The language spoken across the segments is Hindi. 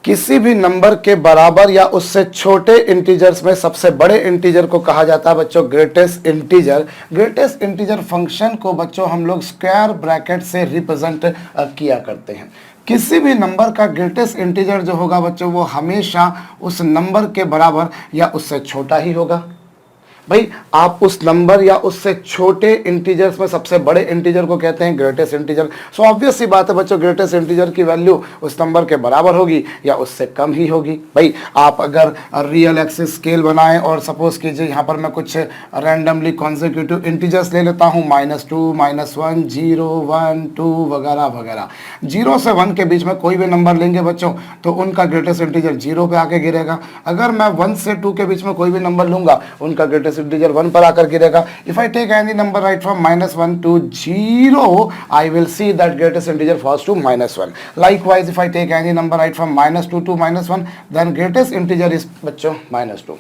किसी भी नंबर के बराबर या उससे छोटे इंटीजर्स में सबसे बड़े इंटीजर को कहा जाता है बच्चों greatest integer. Greatest integer function को बच्चों हम लोग स्क्वायर ब्रैकेट से रिप्रेजेंट किया करते हैं। किसी भी नंबर का ग्रेटेस्ट इंटीजर जो होगा बच्चों वो हमेशा उस नंबर के बराबर या उससे छोटा ही होगा। भाई आप उस नंबर या उससे छोटे इंटीजर्स में सबसे बड़े इंटीजर को कहते हैं ग्रेटेस्ट इंटीजर। सो ऑब्वियस सी बात है बच्चों, ग्रेटेस्ट इंटीजर की वैल्यू उस नंबर के बराबर होगी या उससे कम ही होगी। भाई आप अगर रियल एक्सिस स्केल बनाएं और सपोज कीजिए यहाँ पर मैं कुछ रैंडमली कॉन्जिक्यूटिव इंटीजर्स ले लेता हूँ, -2, -1, 0, 1, 2 वगैरह वगैरह। 0 से 1 के बीच में कोई भी नंबर लेंगे बच्चों तो उनका ग्रेटेस्ट इंटीजर 0 पे आके गिरेगा। अगर मैं 1 से 2 के बीच में कोई भी नंबर लूंगा उनका ग्रेटेस्ट इंटीजर 1 पर आकर गिरेगा। If I take any number right from -1 to 0, I will see that greatest integer falls to -1. Likewise, if I take any number right from -2 to -1, then greatest integer is बच्चों -2।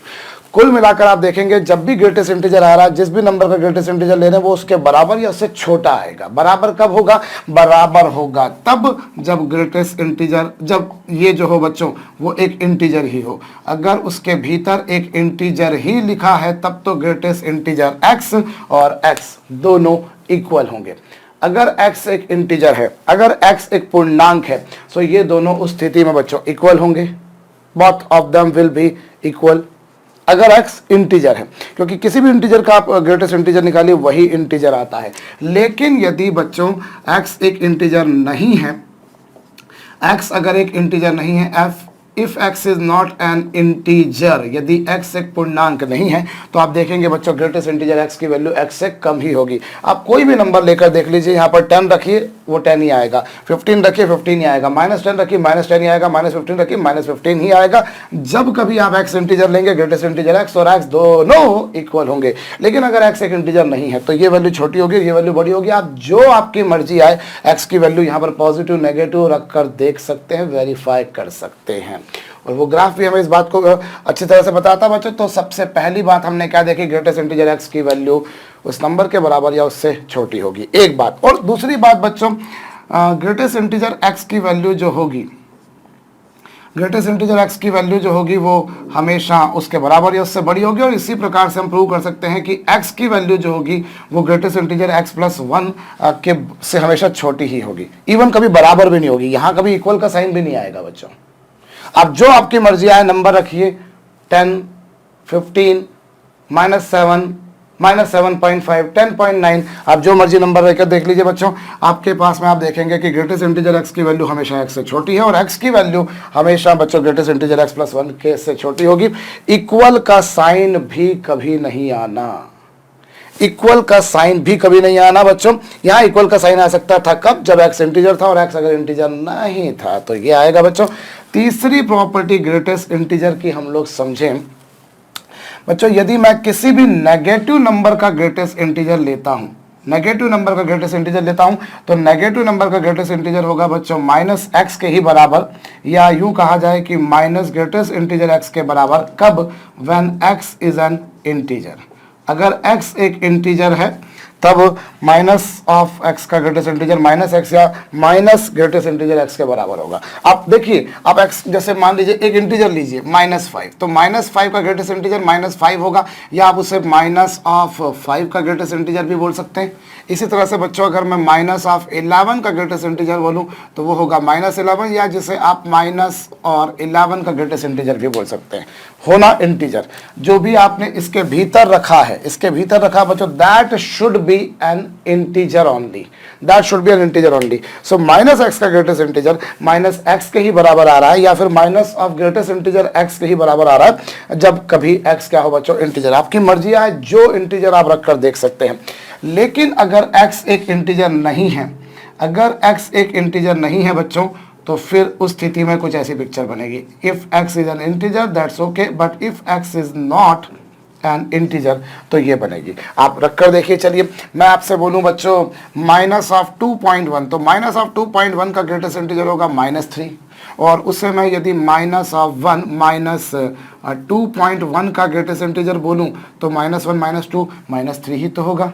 कुल मिलाकर आप देखेंगे जब भी ग्रेटेस्ट इंटीजर आ रहा है, जिस भी नंबर का ग्रेटेस्ट इंटीजर ले रहे हैं वो उसके बराबर या उससे छोटा आएगा। बराबर कब होगा? बराबर होगा तब जब ग्रेटेस्ट इंटीजर, जब ये जो हो बच्चों वो एक इंटीजर ही हो। अगर उसके भीतर एक इंटीजर ही लिखा है तब तो ग्रेटेस्ट इंटीजर x और x दोनों इक्वल होंगे। अगर x एक इंटीजर है, अगर x एक पूर्णांक है, तो ये दोनों उस स्थिति में बच्चों इक्वल होंगे। Both of them will be equal अगर x इंटीजर है, क्योंकि किसी भी इंटीजर का आप ग्रेटेस्ट इंटीजर निकालिए वही इंटीजर आता है। लेकिन यदि बच्चों x एक इंटीजर नहीं है, x अगर एक इंटीजर नहीं है, if x is not an integer, यदि x एक पूर्णांक नहीं है तो आप देखेंगे बच्चों ग्रेटेस्ट इंटीजर x की वैल्यू x से कम ही होगी। आप कोई भी नंबर लेकर देख लीजिए, यहाँ पर 10 रखिए वो 10 ही आएगा, 15 रखिए 15 ही आएगा, -10 रखिए -10 ही आएगा, -15 रखिए -15 ही आएगा। जब कभी आप x इंटीजर लेंगे ग्रेटेस्ट इंटीजर x और x दोनों इक्वल होंगे। लेकिन अगर x एक इंटीजर नहीं है तो ये वैल्यू छोटी होगी, ये वैल्यू बड़ी होगी। आप जो आपकी मर्जी आए x की वैल्यू यहाँ पर पॉजिटिव नेगेटिव रखकर देख सकते हैं, वेरीफाई कर सकते हैं। और वो ग्राफ भी हमें इस बात को अच्छी तरह से बताता है बच्चों। तो सबसे पहली बात हमने क्या देखी, ग्रेटेस्ट इंटीजर x की वैल्यू उस नंबर के बराबर या उससे छोटी होगी, एक बात। और दूसरी बात बच्चों, ग्रेटेस्ट इंटीजर x की वैल्यू जो होगी, ग्रेटेस्ट इंटीजर x की वैल्यू जो होगी वो हमेशा उसके बराबर या उससे बड़ी होगी। और इसी प्रकार से हम प्रूव कर सकते हैं कि x की वैल्यू जो होगी वो ग्रेटेस्ट इंटीजर x + 1 के से हमेशा छोटी ही होगी। इवन कभी बराबर भी नहीं होगी, यहाँ कभी इक्वल का साइन भी नहीं आएगा बच्चों। अब जो आपकी मर्जी आए नंबर रखिए, 10, 15, -7, -7.5, 10.9, आप जो मर्जी नंबर रखकर देख लीजिए बच्चों। आपके पास में आप देखेंगे कि ग्रेटेस्ट इंटीजर x की वैल्यू हमेशा x से छोटी है और x की वैल्यू हमेशा बच्चों ग्रेटेस्ट इंटीजर x + 1 के से छोटी होगी। इक्वल का साइन भी कभी नहीं आना, इक्वल का साइन भी कभी नहीं आना बच्चों। यहाँ इक्वल का साइन आ सकता था कब, जब x इंटीजर था और x अगर इंटीजर नहीं था तो ये आएगा बच्चों। तीसरी प्रॉपर्टी ग्रेटेस्ट इंटीजर की हम लोग समझें बच्चों, यदि मैं किसी भी नेगेटिव नंबर का ग्रेटेस्ट इंटीजर लेता हूं, नेगेटिव नंबर का ग्रेटेस्ट इंटीजर लेता हूं तो नेगेटिव नंबर का ग्रेटेस्ट इंटीजर होगा बच्चों -x के ही बराबर, या यूं कहा जाए कि माइनस ग्रेटेस्ट इंटीजर x के बराबर। कब? When x is an integer. अगर x एक इंटीजर है तब -(x) का ग्रेटेस्ट इंटीजर -x या माइनस ग्रेटेस्ट इंटीजर x के बराबर होगा। आप देखिए, आप x जैसे मान लीजिए एक इंटीजर लीजिए -5, तो -5 का ग्रेटेस्ट इंटीजर -5 होगा, या आप उसे -(5) का ग्रेटेस्ट इंटीजर भी बोल सकते हैं। इसी तरह से बच्चों अगर मैं -(11) का ग्रेटेस्ट इंटीजर बोलूं तो वो होगा -11, या जिसे आप -(11) का ग्रेटेस्ट इंटीजर भी बोल सकते हैं। होना इंटीजर, जो भी आपने इसके भीतर रखा है, इसके भीतर रखा बच्चों, that should be N integer only, that should be N integer only. So -(x) का ग्रेटेस्ट इंटीजर -x के ही बराबर आ रहा है, या फिर ग्रेटेस्ट इंटीजर x के ही बराबर आ रहा है जब कभी x क्या हो बच्चों, इंटीजर। आपकी मर्जी है, जो इंटीजर आप रखकर देख सकते हैं। लेकिन अगर x एक इंटीजर नहीं है, अगर x एक इंटीजर नहीं है बच्चों, तो फिर उस स्थिति में कुछ ऐसी पिक्चर बनेगी। If x is an integer that's okay, but if x is not an integer तो ये बनेगी। आप रखकर देखिए। चलिए मैं आपसे बोलूं बच्चों -(2.1), तो -(2.1) का ग्रेटेस्ट इंटीजर होगा -3, और उससे मैं यदि -(2.1) का ग्रेटेस्ट इंटीजर बोलूं तो -1, -2, -3 ही तो होगा।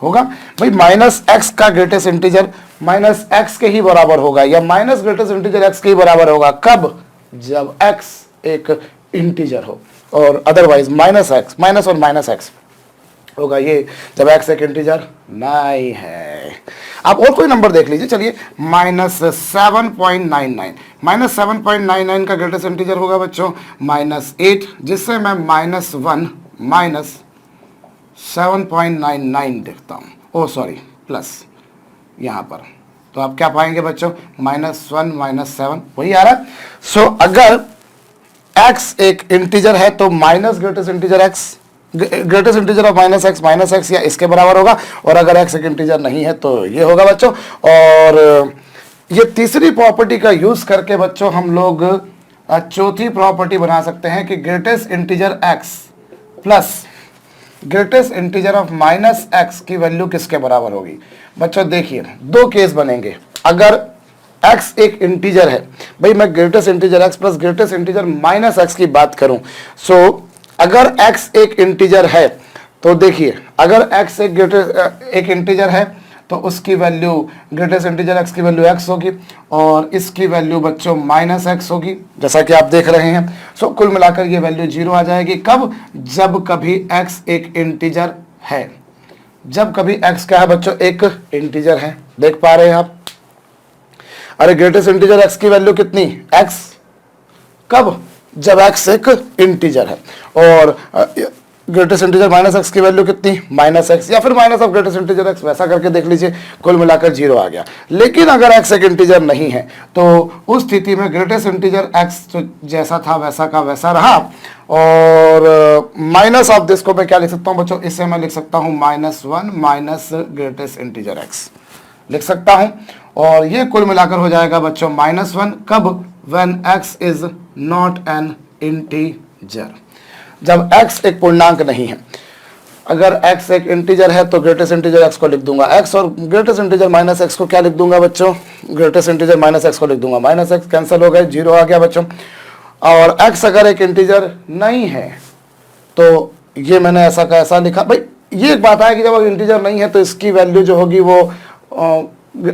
होगा भाई माइनस एक्स का ग्रेटेस्ट इंटीजर माइनस एक्स के ही बराबर होगा, या माइनस ग्रेटेस्ट इंटीजर एक्स के ही बराबर होगा। कब? जब एक्स एक इंटीजर हो, और अदरवाइज माइनस एक्स, माइनस और माइनस एक्स होगा ये जब एक्स एक इंटीजर नहीं है। आप और कोई नंबर देख लीजिए, चलिए -7.99, -7.99 का ग्रेटेस्ट इंटीजर होगा बच्चों -8, जिससे मैं -1 माइनस 7.99 देखता हूँ, ओ सॉरी प्लस यहाँ पर, तो आप क्या पाएंगे बच्चों -1 -7 वही आ रहा है। सो अगर x एक इंटीजर है तो minus greatest integer x, greatest integer of minus x या इसके बराबर होगा, और अगर x एक इंटीजर नहीं है तो ये होगा बच्चों। और ये तीसरी प्रॉपर्टी का यूज करके बच्चों हम लोग चौथी प्रॉपर्टी बना सकते हैं कि greatest integer x plus greatest integer of minus x की वैल्यू किसके बराबर होगी। बच्चों देखिए दो केस बनेंगे। अगर x एक इंटीजर है, भाई मैं greatest integer x plus greatest integer minus x की बात करूं, सो अगर x एक इंटीजर है तो देखिए अगर x एक इंटीजर है तो उसकी वैल्यू ग्रेटेस्ट इंटीजर x की वैल्यू x होगी, और इसकी वैल्यू बच्चों माइनस एक्स होगी जैसा कि आप देख रहे हैं। सो कुल मिलाकर ये वैल्यू 0 आ जाएगी। कब? जब कभी x एक इंटीजर है, जब कभी x क्या है बच्चों एक इंटीजर है। देख पा रहे हैं आप? अरे ग्रेटेस्ट इंटीजर x की वैल्यू कितनी x, कब? जब x एक इंटीजर है, और ग्रेटेस्ट इंटीजर माइनस एक्स की वैल्यू कितनी माइनस एक्स, या फिर minus of greatest integer x, वैसा करके देख लीजिए, कुल मिलाकर 0 आ गया। लेकिन अगर x एक इंटीजर नहीं है तो उस स्थिति में ग्रेटेस्ट इंटीजर x तो जैसा था वैसा का वैसा रहा, और माइनस ऑफ दिस को मैं क्या लिख सकता हूं बच्चों, इससे मैं लिख सकता हूं -1 माइनस ग्रेटेस्ट इंटीजर x लिख सकता हूं, और ये कुल मिलाकर हो जाएगा बच्चों -1। कब? when x is not an integer, जब x एक पूर्णांक नहीं है। अगर x एक इंटीजर है तो ग्रेटेस्ट इंटीजर x को लिख दूंगा x, और ग्रेटेस्ट इंटीजर माइनस x को क्या लिख दूंगा बच्चों, ग्रेटेस्ट इंटीजर माइनस x को लिख दूंगा, माइनस x कैंसिल हो गए, 0 आ गया बच्चों। और x अगर एक इंटीजर नहीं है तो ये मैंने ऐसा का ऐसा लिखा। भाई ये एक बात है कि जब इंटीजर नहीं है तो इसकी वैल्यू जो होगी वो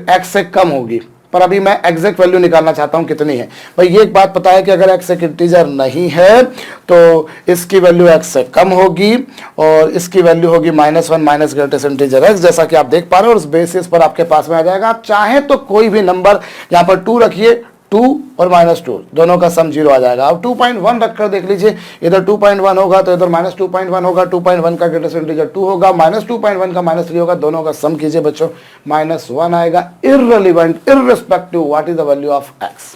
x से कम होगी, पर अभी मैं एग्जैक्ट वैल्यू निकालना चाहता हूं कितनी है। भाई ये एक बात पता है कि अगर x एक इंटीजर नहीं है तो इसकी वैल्यू x से कम होगी, और इसकी वैल्यू होगी -1 माइनस ग्रेटेस्ट इंटीजर x, जैसा कि आप देख पा रहे हो। और उस बेसिस पर आपके पास में आ जाएगा। आप चाहें तो कोई भी नंबर यहाँ पर 2 रखिए, 2 और -2 दोनों का सम 0 आ जाएगा। अब 2.1 रखकर देख लीजिए, इधर 2.1 होगा तो इधर -2.1 होगा, 2.1 का ग्रेटेस्ट इंटीजर 2 होगा, -2.1 का -3 होगा, दोनों का सम कीजिए बच्चों, -1 आएगा, irrelevant irrespective what is the value of x।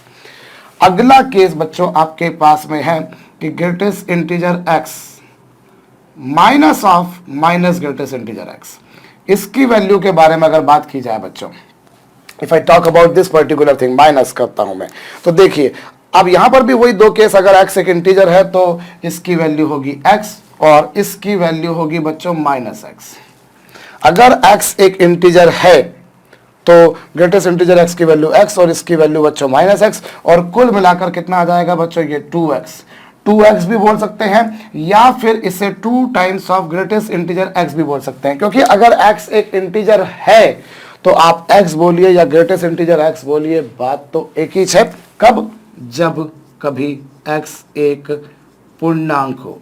अगला केस बच्चों आपके पास में है कि greatest integer x minus of minus greatest integer x, इसकी वैल्यू के बारे में अगर बात की जाए बच्चों, if I talk about this particular thing, minus करता हूं मैं, तो देखिए अब यहां पर भी वही दो केस, अगर x एक इंटीजर है तो इसकी वैल्यू होगी x, और इसकी वैल्यू होगी बच्चों -x। अगर x एक इंटीजर है तो ग्रेटेस्ट इंटीजर x की वैल्यू x, और इसकी वैल्यू बच्चों -x, और कुल मिलाकर कितना आ जाएगा बच्चों, ये 2x भी बोल सकते हैं, या फिर इसे 2 times of greatest integer x भी बोल सकते हैं, क्योंकि अगर x एक इंटीजर है तो आप x बोलिए या ग्रेटेस्ट इंटीजर x बोलिए, बात तो एक ही है। कब? जब कभी x एक पूर्णांक हो,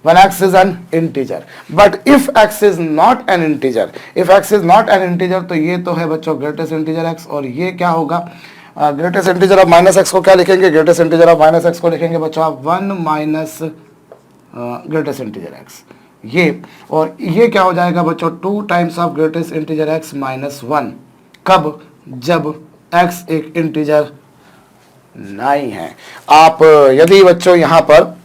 when x is an integer, but if x is not an integer, if x is not an integer तो ये तो है बच्चों ग्रेटेस्ट इंटीजर x, और ये क्या होगा, greatest integer of minus x को क्या लिखेंगे, greatest integer of minus x को लिखेंगे बच्चों आप 1 माइनस ग्रेटेस्ट इंटीजर x, ये, और ये क्या हो जाएगा बच्चों 2 times of greatest integer x -1। कब? जब x एक इंटीजर नहीं है। आप यदि बच्चों यहां पर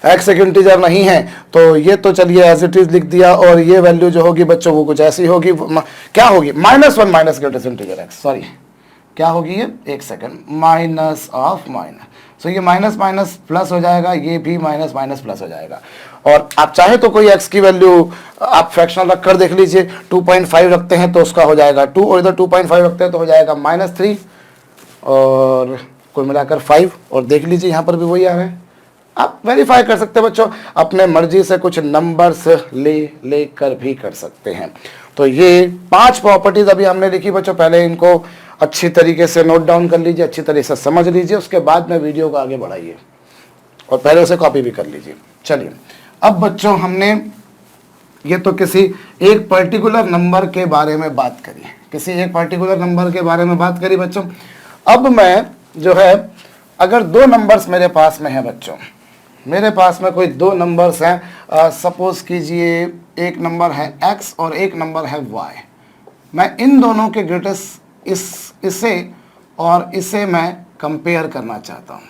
x एक इंटीजर नहीं है तो ये तो चलिए एज इट इज लिख दिया, और ये वैल्यू जो होगी बच्चों वो कुछ ऐसी होगी, क्या होगी, -1 minus greatest integer x, sorry क्या होगी ये, एक सेकंड, माइनस ऑफ माइनस, सो ये माइनस माइनस प्लस हो जाएगा, ये भी माइनस माइनस प्लस हो जाएगा। और आप चाहे तो कोई x की वैल्यू आप फ्रैक्शनल रख कर देख लीजिए, 2.5 रखते हैं तो उसका हो जाएगा 2, और इधर 2.5 रखते हैं तो हो जाएगा -3, और कुल मिलाकर 5, और देख लीजिए यहाँ पर भी वही आ रहा है आप वेरीफाई कर सकते हैं बच्चों, अपने मर्जी से कुछ नंबर्स ले कर भी कर सकते हैं। तो ये 5 प्रॉपर्टीज अभी हमने लिखी बच्चों, पहले इनको अच्छी तरीके से नोट डाउन कर लीजिए, अच्छी तरीके से समझ लीजिए, उसके बाद में वीडियो को आगे बढ़ाइए और पहले उसे कॉपी भी कर लीजिए। चलिए अब बच्चों हमने ये तो किसी एक पर्टिकुलर नंबर के बारे में बात करी, किसी एक पर्टिकुलर नंबर के बारे में बात करी बच्चों। अब मैं जो है, अगर 2 नंबर्स मेरे पास में है बच्चों, मेरे पास में कोई 2 नंबर्स हैं, सपोज कीजिए एक नंबर है x और एक नंबर है y, मैं इन दोनों के ग्रेटेस्ट इसे और इसे मैं कंपेयर करना चाहता हूँ।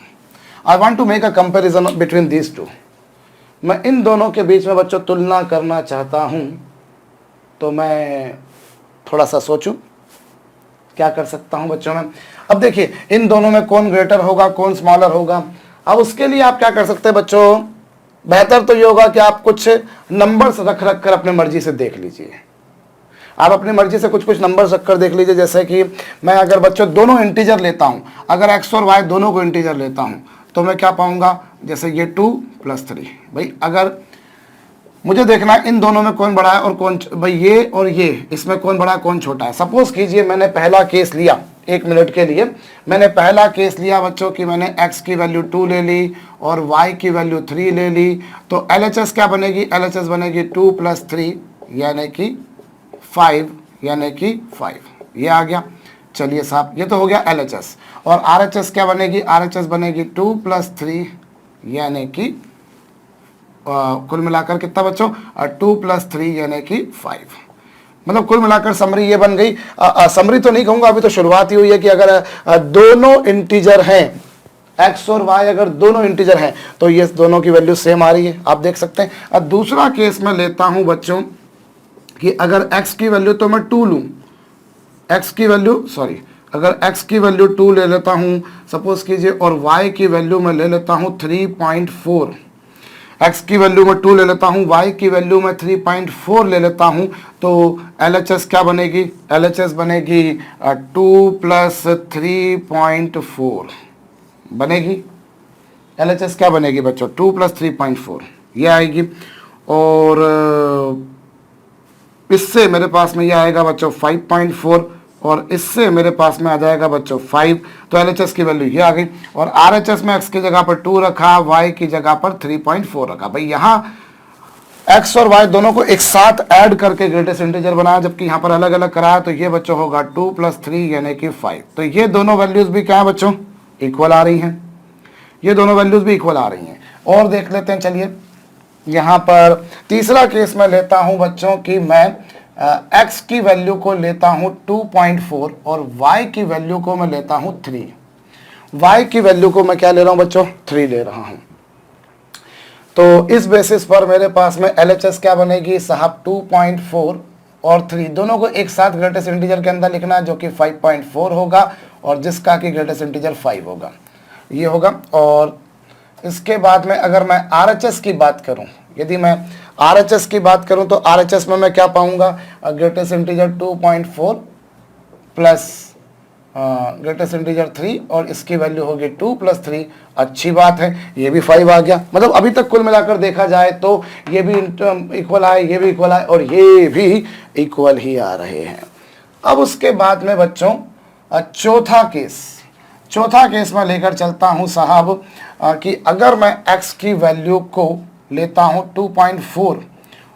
I want to make a comparison between these two, मैं इन दोनों के बीच में बच्चों तुलना करना चाहता हूँ। तो मैं थोड़ा सा सोचूं क्या कर सकता हूँ बच्चों में। अब देखिए इन दोनों में कौन ग्रेटर होगा, कौन स्मॉलर होगा। अब उसके लिए आप क्या कर सकते हैं बच्चों, बेहतर तो ये होगा कि आप कुछ नंबर्स रख कर अपने मर्जी से देख लीजिए। आप अपनी मर्जी से कुछ नंबर्स रख कर देख लीजिए। जैसे कि मैं अगर बच्चों दोनों इंटीजर लेता हूं, अगर x और y दोनों को इंटीजर लेता हूं, तो मैं क्या पाऊंगा, जैसे ये 2 + 3। भाई अगर मुझे देखना इन दोनों में कौन बड़ा है और कौन, भाई ये और ये, इसमें कौन बड़ा है कौन छोटा है। सपोज कीजिए मैंने पहला केस लिया, 1 मिनट के लिए मैंने पहला केस लिया बच्चों कि मैंने x की वैल्यू 2 ले ली और y की वैल्यू 3 ले ली। तो LHS क्या बनेगी, LHS बनेगी 2 + 3 यानी कि 5, यानी कि 5, ये आ गया। चलिए साहब ये तो हो गया LHS। और RHS क्या बनेगी, RHS बनेगी 2 + 3 यानी कि कुल मिलाकर कितना बच्चों, 2 + 3 यानी कि 5। मतलब कुल मिलाकर समरी ये बन गई। समरी तो नहीं कहूंगा, अभी तो शुरुआत ही हुई है कि अगर दोनों इंटीजर हैं, x और y अगर दोनों इंटीजर हैं, तो ये दोनों की वैल्यू सेम आ रही है, आप देख सकते हैं। अब दूसरा केस मैं लेता हूं बच्चों कि अगर x की वैल्यू तो मैं 2 लूं, x की वैल्यू अगर x की वैल्यू 2 ले लेता हूं सपोज कीजिए, और y की वैल्यू मैं ले लेता हूं 3.4, x की वैल्यू मैं 2 ले लेता हूं, y की वैल्यू मैं 3.4 ले लेता हूं, तो LHS क्या बनेगी, LHS बनेगी 2 + 3.4 बनेगी। LHS क्या बनेगी बच्चों, 2 + 3.4 ये आएगी। और इससे मेरे पास में ये आएगा बच्चों 5.4 और इससे मेरे पास में आ जाएगा बच्चों 5। तो LHS की वैल्यू ये आ गई। और RHS में x की जगह पर 2 रखा, y की जगह पर 3.4 रखा। भाई यहाँ x और y दोनों को एक साथ ऐड करके ग्रेटेस्ट इंटीजर बनाया, जबकि यहाँ पर अलग अलग कराया। तो ये बच्चों होगा 2 + 3 यानी कि 5। तो ये दोनों वैल्यूज भी क्या है बच्चों, इक्वल आ रही हैं, ये दोनों वैल्यूज भी इक्वल आ रही हैं। और देख लेते हैं, चलिए यहाँ पर तीसरा केस मैं लेता हूँ बच्चों कि मैं x की वैल्यू को लेता हूं 2.4 और y की वैल्यू को मैं लेता हूं 3। y की वैल्यू को मैं क्या ले रहा हूं बच्चों, 3 ले रहा हूं। तो इस बेसिस पर मेरे पास में LHS क्या बनेगी साहब, 2.4 और 3 दोनों को एक साथ ग्रेटेस्ट इंटीजर के अंदर लिखना है, जो कि 5.4 होगा और जिसका कि ग्रेटेस्ट इंटीजर 5 होगा, ये होगा। और इसके बाद में अगर मैं RHS की बात करूं, यदि मैं RHS की बात करूं तो RHS में मैं क्या पाऊंगा, greatest integer 2.4 plus greatest integer 3 और इसकी वैल्यू होगी 2 + 3। अच्छी बात है, ये भी 5 आ गया। मतलब अभी तक कुल मिलाकर देखा जाए तो ये भी इक्वल आए, ये भी इक्वल आए और ये भी इक्वल ही आ रहे हैं। अब उसके बाद में बच्चों चौथा केस मैं लेकर चलता हूं साहब कि अगर मैं x की वैल्यू को लेता हूं 2.4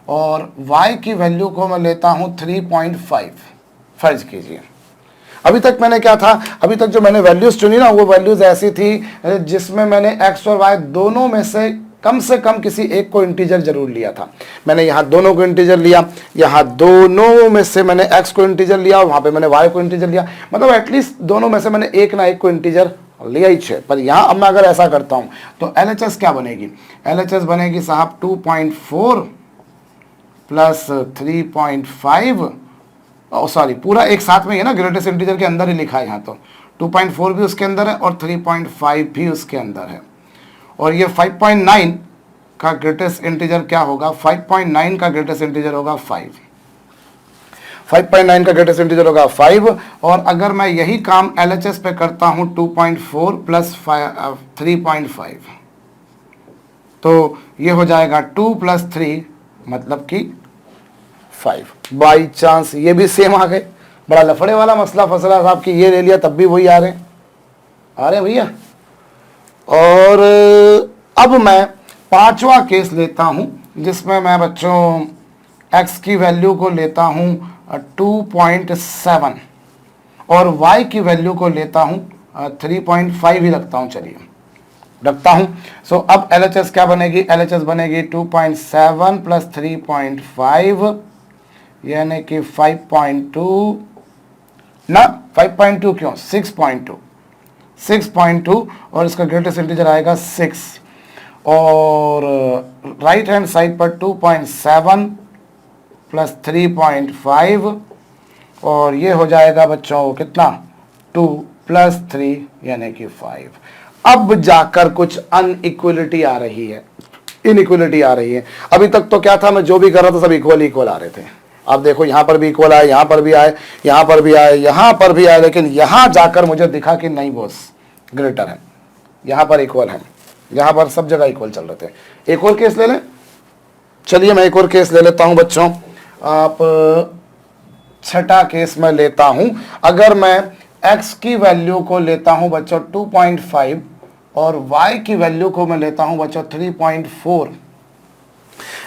और y की वैल्यू को मैं लेता हूं 3.5। फर्ज कीजिए अभी तक मैंने क्या था, अभी तक जो मैंने वैल्यूज चुनी ना, वो वैल्यूज ऐसी थी जिसमें मैंने x और y दोनों में से कम किसी एक को इंटीजर जरूर लिया था। मैंने यहाँ दोनों को इंटीजर लिया, यहाँ दोनों में से मैंने x को इंटीजर लिया और वहां पे मैंने y को इंटीजर लिया। मतलब एटलीस्ट दोनों में से मैंने एक ना एक को इंटीजर लिया ही है। पर यहाँ अब मैं अगर ऐसा करता हूं तो LHS क्या बनेगी, LHS बनेगी साहब 2.4 प्लस 3.5, सॉरी पूरा एक साथ में ही है ना, ग्रेटेस्ट इंटीजर के अंदर ही लिखा है यहाँ। तो 2.4 भी उसके अंदर है और 3.5 भी उसके अंदर है। और ये 5.9 का ग्रेटेस्ट इंटीजर क्या होगा, 5.9 का ग्रेटेस्ट इंटीजर होगा 5। 5.9 का ग्रेटेस्ट इंटीजर होगा 5। और अगर मैं यही काम LHS पे करता हूं 2.4 प्लस 3.5, तो ये हो जाएगा 2 + 3 मतलब कि 5। बाई चांस ये भी सेम आ गए। बड़ा लफड़े वाला मसला फसला साहब कि ये ले लिया तब भी वही आ रहे हैं भैया। और अब मैं पांचवा केस लेता हूं जिसमें मैं बच्चों x की वैल्यू को लेता हूं 2.7 और y की वैल्यू को लेता हूं 3.5 ही रखता हूं, चलिए रखता हूं। सो अब LHS क्या बनेगी, LHS बनेगी 2.7 + 3.5 यानी कि 5.2 ना 5.2 क्यों 6.2 और इसका ग्रेटेस्ट इंटीजर आएगा 6 और राइट हैंड साइड पर 2.7 + 3.5 और ये हो जाएगा बच्चों कितना 2 + 3 यानी कि 5। अब जाकर कुछ अनइक्वलिटी आ रही है, इनइक्वलिटी आ रही है। अभी तक तो क्या था, मैं जो भी कर रहा था सब इक्वल आ रहे थे। अब देखो यहां पर भी इक्वल आए, यहां पर भी आए, यहां पर भी आए, यहां पर भी आए, लेकिन यहां जाकर मुझे दिखा कि नहीं बॉस ग्रेटर है, यहां पर इक्वल है, यहां पर सब जगह इक्वल चल रहे थे। एक और केस ले लें, चलिए मैं एक और केस ले लेता हूं बच्चों। आप छठा केस में लेता हूं। अगर मैं x की वैल्यू को लेता हूं बच्चों 2.5 और y की वैल्यू को मैं लेता हूं बच्चों 3.4,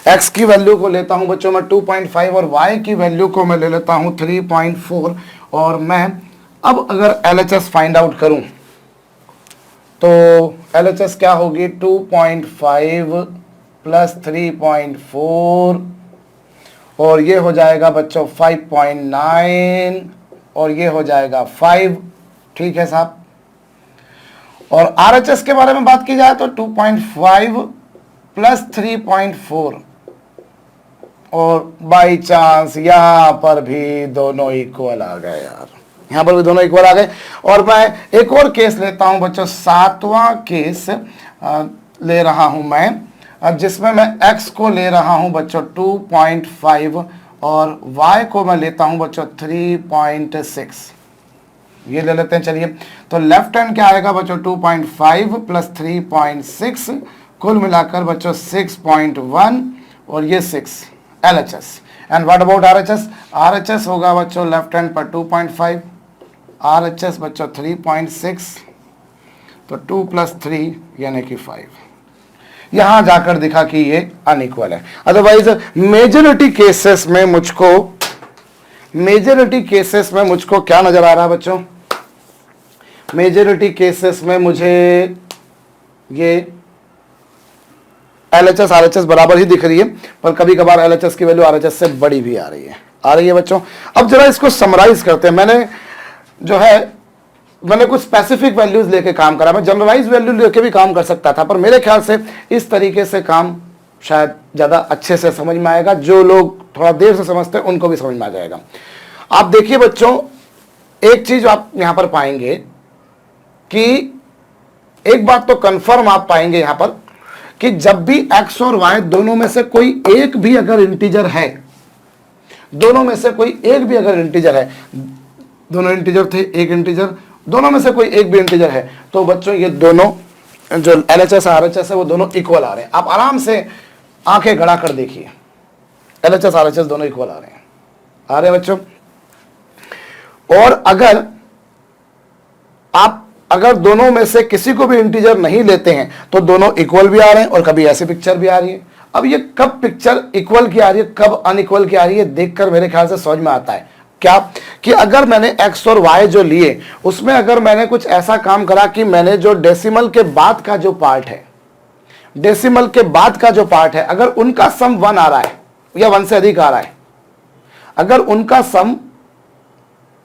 x की वैल्यू को लेता हूं बच्चों मैं 2.5 और y की वैल्यू को मैं ले लेता हूं 3.4 और मैं अब अगर LHS फाइंड आउट करूं तो LHS क्या होगी 2.5 + 3.4 और ये हो जाएगा बच्चों 5.9 और ये हो जाएगा 5। ठीक है साहब। और RHS के बारे में बात की जाए तो 2.5 + 3.4 और बाई चांस यहां पर भी दोनों इक्वल आ गए यार, यहां पर भी दोनों इक्वल आ गए। और मैं एक और केस लेता हूं बच्चों, सातवां केस ले रहा हूं मैं, जिसमें मैं x को ले रहा हूं बच्चों 2.5 और y को मैं लेता हूं बच्चों 3.6। ये ले लेते हैं चलिए। तो लेफ्ट हैंड क्या आएगा बच्चों 2.5 + 3.6 कुल मिलाकर बच्चों 6.1 और ये 6 LHS। And what about RHS? RHS होगा बच्चों लेफ्ट हैंड पर 2.5, RHS बच्चों 3.6, तो 2 + 3 यानी कि 5। यहां जाकर दिखा कि ये अनइक्वल है। अदरवाइज मेजॉरिटी केसेस में मुझको क्या नजर आ रहा है बच्चों, मेजॉरिटी केसेस में मुझे ये LHS RHS बराबर ही दिख रही है, पर कभी कभार LHS की वैल्यू RHS से बड़ी भी आ रही है बच्चों। अब जरा इसको समराइज करते हैं। मैंने कुछ स्पेसिफिक वैल्यूज लेके काम करा, मैं जनरलाइज वैल्यू लेके भी काम कर सकता था, पर मेरे ख्याल से इस तरीके से काम शायद ज्यादा अच्छे से समझ में आएगा। जो लोग थोड़ा देर से समझते हैं उनको भी समझ में आ जाएगा। आप देखिए बच्चों, एक चीज आप यहां पर पाएंगे कि एक बात तो कंफर्म आप पाएंगे यहां पर कि जब भी x और y दोनों में से कोई एक भी अगर इंटीजर है, दोनों इंटीजर थे, एक इंटीजर, दोनों में से कोई एक भी इंटीजर है, तो बच्चों ये दोनों जो LHS RHS है वो दोनों इक्वल आ रहे हैं। आप आराम से आंखें गड़ा कर देखिए, LHS RHS दोनों इक्वल आ रहे हैं बच्चों। और अगर दोनों में से किसी को भी इंटीजर नहीं लेते हैं तो दोनों इक्वल भी आ रहे हैं और कभी ऐसी पिक्चर भी आ रही है। अब ये कब पिक्चर इक्वल की आ रही है, कब अनइक्वल की आ रही है, देखकर मेरे ख्याल से समझ में आता है क्या कि अगर मैंने x और y जो लिए उसमें अगर मैंने कुछ ऐसा काम करा कि मैंने जो डेसिमल के बाद का जो पार्ट है अगर उनका सम 1 आ रहा है या 1 से अधिक आ रहा है, अगर उनका सम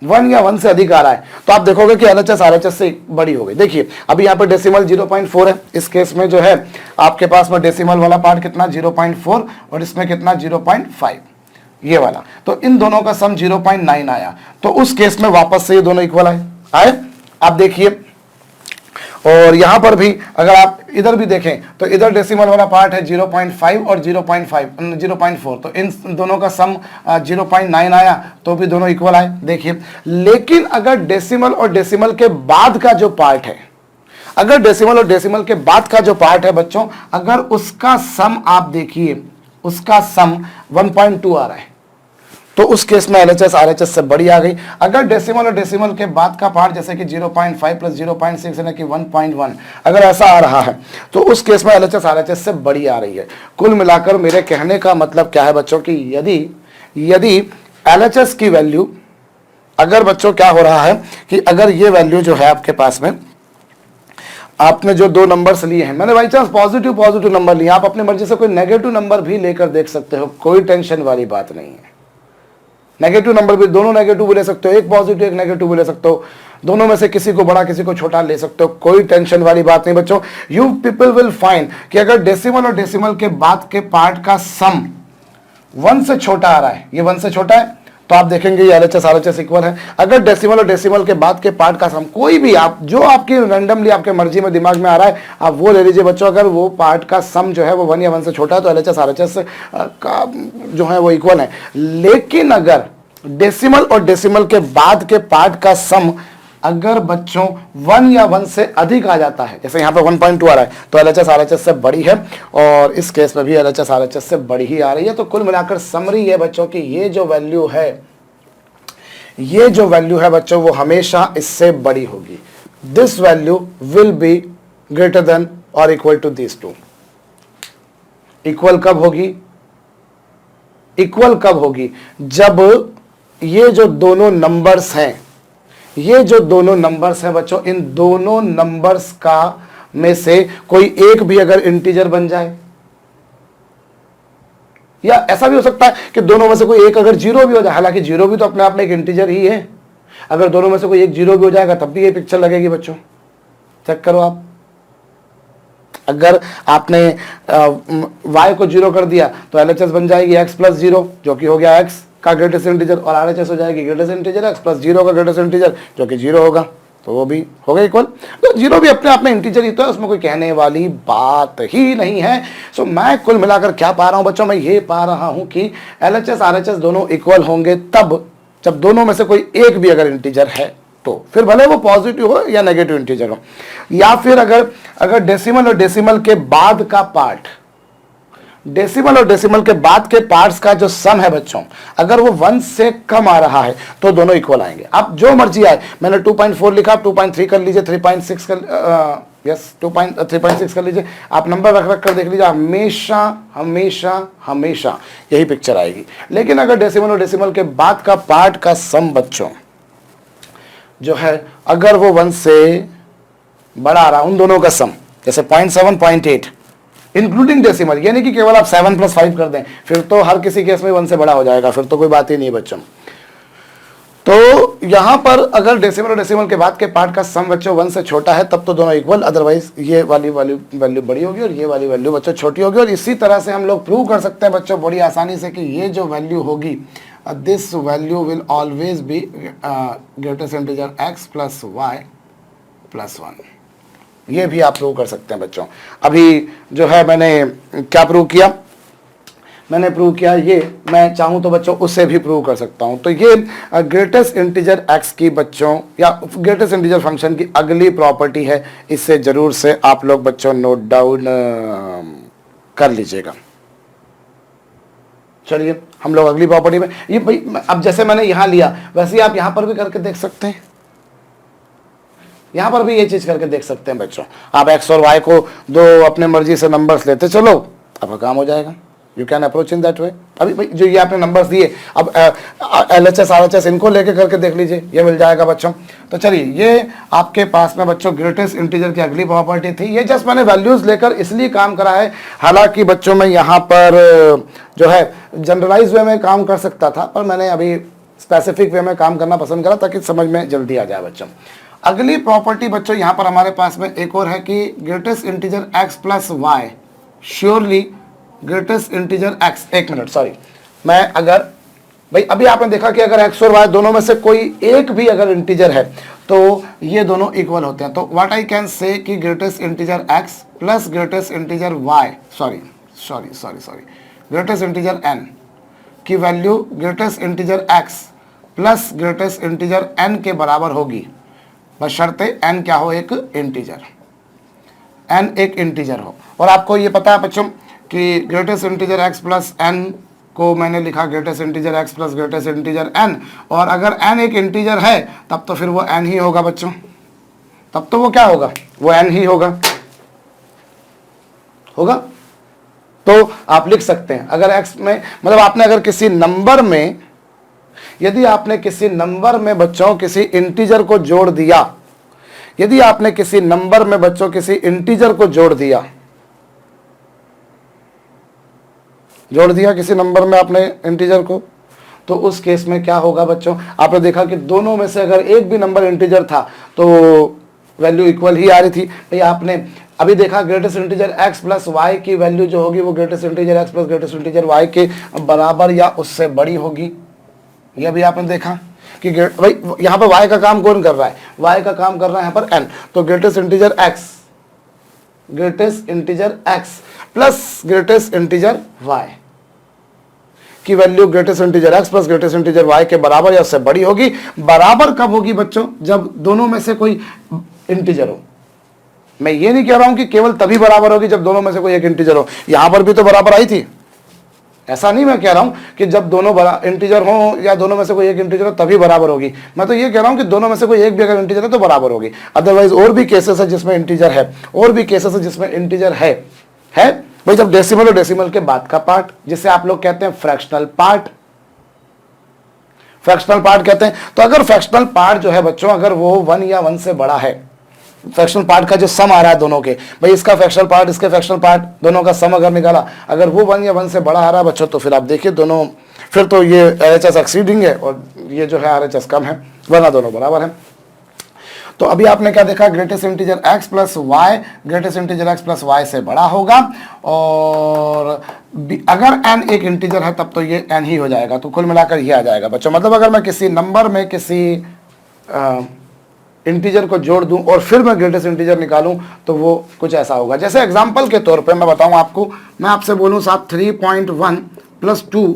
1 या 1 से अधिक आ रहा है, तो आप देखोगे कि LHS RHS से बड़ी हो गई। देखिए अभी यहाँ पर डेसिमल 0.4 है, इस केस में जो है आपके पास में डेसिमल वाला पार्ट कितना 0.4 और इसमें कितना 0.5 ये वाला, तो इन दोनों का सम 0.9 आया। तो उस केस में वापस से ये दोनों इक्वल आए। आप देखिए, और यहां पर भी अगर आप इधर भी देखें तो इधर डेसिमल वाला पार्ट है 0.5 और 0.4, तो इन दोनों का सम 0.9 आया, तो भी दोनों इक्वल आए। देखिए, लेकिन अगर डेसिमल और डेसिमल के बाद का जो पार्ट है, अगर डेसिमल और डेसिमल के बाद का जो पार्ट है बच्चों, अगर उसका सम आप देखिए, उसका सम 1.2 आ रहा है, तो उस केस में एलएचएस आरएचएस से बड़ी आ गई। अगर डेसिमल और डेसिमल के बाद का पार्ट जैसे कि 0.5 प्लस 0.6 यानी कि 1.1 अगर ऐसा आ रहा है, तो उस केस में एलएचएस आरएचएस से बड़ी आ रही है। कुल मिलाकर मेरे कहने का मतलब क्या है बच्चों कि यदि एलएचएस की वैल्यू, अगर बच्चों क्या हो रहा है कि अगर ये वैल्यू जो है आपके पास में, आपने जो दो नंबर्स लिए हैं, मैंने बाई चांस पॉजिटिव नंबर लिए, आप अपनी मर्जी से कोई नेगेटिव नंबर भी लेकर देख सकते हो, कोई टेंशन वाली बात नहीं है। नेगेटिव नंबर भी, दोनों नेगेटिव भी ले सकते हो, एक पॉजिटिव एक नेगेटिव भी ले सकते हो, दोनों में से किसी को बड़ा किसी को छोटा ले सकते हो, कोई टेंशन वाली बात नहीं बच्चों। यू पीपल विल फाइंड कि अगर डेसिमल और डेसिमल के बाद के पार्ट का सम 1 से छोटा आ रहा है, ये 1 से छोटा है, तो आप देखेंगे ये एलएचएस आरएचएस इक्वल है। अगर डेसिमल और डेसिमल के बाद के पार्ट का सम कोई भी, आप जो आपकी रैंडमली आपके मर्जी में दिमाग में आ रहा है आप वो ले लीजिए बच्चों, अगर वो पार्ट का सम जो है वो 1 या 1 से छोटा है तो एलएचएस आरएचएस का जो है वो इक्वल है। लेकिन अगर डेसिमल और डेसिमल के बाद के पार्ट का सम अगर बच्चों 1 या 1 से अधिक आ जाता है, जैसे यहाँ पे 1.2 आ रहा है, तो एलएचएस आरएचएस से बड़ी है, और इस केस में भी एलएचएस आरएचएस से बड़ी ही आ रही है। तो कुल मिलाकर समरी है बच्चों कि ये जो वैल्यू है बच्चों वो हमेशा इससे बड़ी होगी। This value will be greater than और equal to this too. Equal कब होगी? जब ये जो दोनों नंबर्स हैं बच्चों, इन दोनों नंबर्स का में से कोई एक भी अगर इंटीजर बन जाए, या ऐसा भी हो सकता है कि दोनों में से कोई एक अगर जीरो भी हो जाए, हालांकि जीरो भी तो अपने आप में एक इंटीजर ही है, अगर दोनों में से कोई एक जीरो भी हो जाएगा तब भी ये पिक्चर लगेगी बच्चों। चेक करो आप, अगर आपने y को जीरो कर दिया तो एलएचएस बन जाएगी x प्लस जीरो, जो कि हो गया x का ग्रेटेस्ट इंटीजर, और आरएचएस हो जाएगी greatest integer x plus zero का ग्रेटेस्ट इंटीजर, जो कि जीरो होगा, तो वो भी हो गया इक्वल। तो जीरो भी अपने आप में इंटीजर ही तो है, उसमें कोई कहने वाली बात ही नहीं है। सो मैं कुल मिलाकर क्या पा रहा हूं बच्चों, मैं ये पा रहा हूं कि एलएचएस आरएचएस दोनों इक्वल होंगे तब जब दोनों में से कोई एक भी अगर इंटीजर है, तो फिर भले वो पॉजिटिव हो या नेगेटिव इंटीजर हो, या फिर अगर डेसिमल और डेसिमल के बाद का पार्ट, डेसिमल और डेसिमल के बाद के पार्ट्स का जो सम है बच्चों, अगर वो 1 से कम आ रहा है तो दोनों इक्वल आएंगे। अब जो मर्जी आए, मैंने 2.4 लिखा, आप 2.3 कर लीजिए, 3.6 कर 3.6 कर लीजिए, आप नंबर रख कर देख लीजिए, हमेशा यही पिक्चर आएगी। लेकिन अगर डेसिमल और डेसिमल के बाद का पार्ट का सम बच्चों जो है, अगर वो 1 से बड़ा आ रहा है, उन दोनों का सम जैसे 0.7 0.8 इंक्लूडिंग डेसिमल, यानी कि केवल आप 7 + 5 कर दें, फिर तो हर किसी केस में 1 से बड़ा हो जाएगा, फिर तो कोई बात ही नहीं है बच्चों। तो यहां पर अगर डेसिमल और डेसिमल के बाद के पार्ट का सम बच्चों 1 से छोटा है तब तो दोनों इक्वल, अदरवाइज ये वाली वैल्यू बड़ी होगी और ये वाली वैल्यू बच्चों छोटी होगी। और इसी तरह से हम लोग प्रूव कर सकते हैं बच्चों बड़ी आसानी से कि ये जो वैल्यू होगी, this value will always be greatest integer x plus y plus 1। ये भी आप प्रूव कर सकते हैं बच्चों। अभी जो है मैंने क्या प्रूव किया, मैंने प्रूव किया ये, मैं चाहूं तो बच्चों उससे भी प्रूव कर सकता हूं। तो ये ग्रेटेस्ट इंटीजर x की बच्चों या ग्रेटेस्ट इंटीजर फंक्शन की अगली प्रॉपर्टी है, इससे जरूर से आप लोग बच्चों नोट डाउन कर लीजिएगा। चलिए हम लोग अगली प्रॉपर्टी में, ये भाई अब जैसे मैंने यहां लिया वैसे ही आप यहां पर भी करके देख सकते हैं, यहां पर भी ये चीज करके देख सकते हैं बच्चों। आप x और y को दो अपने मर्जी से नंबर्स लेते चलो, आपका काम हो जाएगा। You can approach in that way. अभी भाई जो ये आपने नंबर्स दिए, अब LHS RHS इनको लेके करके देख लीजिए, ये मिल जाएगा बच्चों। तो चलिए ये आपके पास में बच्चों ग्रेटेस्ट इंटीजर की अगली प्रॉपर्टी थी। ये जस्ट मैंने वैल्यूज लेकर इसलिए काम करा है, हालांकि बच्चों में यहाँ पर जो है जनरलाइज वे में काम कर सकता था, पर मैंने अभी स्पेसिफिक वे में काम करना पसंद करा ताकि समझ में जल्दी आ जाए बच्चों। अगली प्रॉपर्टी बच्चों यहाँ पर हमारे पास में एक और है कि greatest integer x plus y, surely greatest integer x, एक मिनट सॉरी, मैं अगर भाई अभी आपने देखा कि अगर x और y दोनों में से कोई एक भी अगर इंटीजर है तो ये दोनों इक्वल होते हैं। तो व्हाट आई कैन से कि greatest integer x plus greatest integer y, sorry greatest integer n की value greatest integer x plus greatest integer n के बराबर होगी, बशर्ते n क्या हो, एक इंटीजर। n एक इंटीजर हो, और आपको ये पता है बच्चों कि greatest integer x plus n को मैंने लिखा greatest integer x plus greatest integer n, और अगर n एक इंटीजर है तब तो फिर वो n ही होगा बच्चों, तब तो वो क्या होगा, वो n ही होगा। तो आप लिख सकते हैं अगर x में, मतलब आपने अगर किसी नंबर में, यदि आपने किसी नंबर में बच्चों किसी इंटीजर को जोड़ दिया, यदि आपने किसी नंबर में बच्चों किसी इंटीजर को जोड़ दिया किसी नंबर में आपने इंटीजर को, तो उस केस में क्या होगा बच्चों, आपने देखा कि दोनों में से अगर एक भी नंबर इंटीजर था तो वैल्यू इक्वल ही आ रही थी। भाई आपने अभी देखा greatest integer x plus y की वैल्यू जो होगी वो greatest integer x plus greatest integer y के बराबर या उससे बड़ी होगी। यह भी आपने देखा कि भाई यहाँ पर y का काम कौन कर रहा है, y का काम कर रहा है यहाँ पर n, तो greatest integer x plus greatest integer y की value greatest integer x plus greatest integer y के बराबर या उससे बड़ी होगी। बराबर कब होगी बच्चों, जब दोनों में से कोई इंटीजर हो। मैं ये नहीं कह रहा हूं कि केवल तभी बराबर होगी जब दोनों में से कोई एक इंटीजर हो, यहां पर भी तो बराबर आई थी, ऐसा नहीं मैं कह रहा हूं कि जब दोनों इंटीजर हो या दोनों में से कोई एक इंटीजर हो तभी बराबर होगी। मैं तो ये कह रहा हूं कि दोनों में से कोई एक भी अगर इंटीजर है तो बराबर होगी। अदरवाइज और भी केसेस है जिसमें इंटीजर है, और भी केसेस है जिसमें इंटीजर है भाई, जब डेसिमल और डेसिमल के बाद का पार्ट, जिसे आप लोग कहते हैं फ्रैक्शनल पार्ट कहते हैं। तो अगर फ्रैक्शनल पार्ट जो है बच्चों, अगर वो 1 या 1 से बड़ा है, फ्रैक्शनल पार्ट का जो सम आ रहा है दोनों के, भाई इसका फ्रैक्शनल पार्ट इसके फ्रैक्शनल पार्ट दोनों का सम अगर निकाला, अगर वो 1 या 1 से बड़ा आ रहा है बच्चों, तो फिर आप देखिए दोनों, फिर तो ये LHS एक्सीडिंग है और ये जो है RHS कम है, वरना दोनों बराबर है। तो अभी आपने क्या देखा, greatest integer x plus y greatest integer x plus y से बड़ा होगा, और अगर n एक इंटीजर है तब तो ये n ही हो जाएगा। तो कुल मिलाकर ये आ जाएगा बच्चों, मतलब अगर मैं किसी नंबर में किसी इंटीजर को जोड़ दूं और फिर मैं ग्रेटेस्ट इंटीजर निकालूं तो वो कुछ ऐसा होगा। जैसे एग्जांपल के तौर पे मैं बताऊं आपको, मैं आपसे बोलूं साहब 3.1 प्लस 2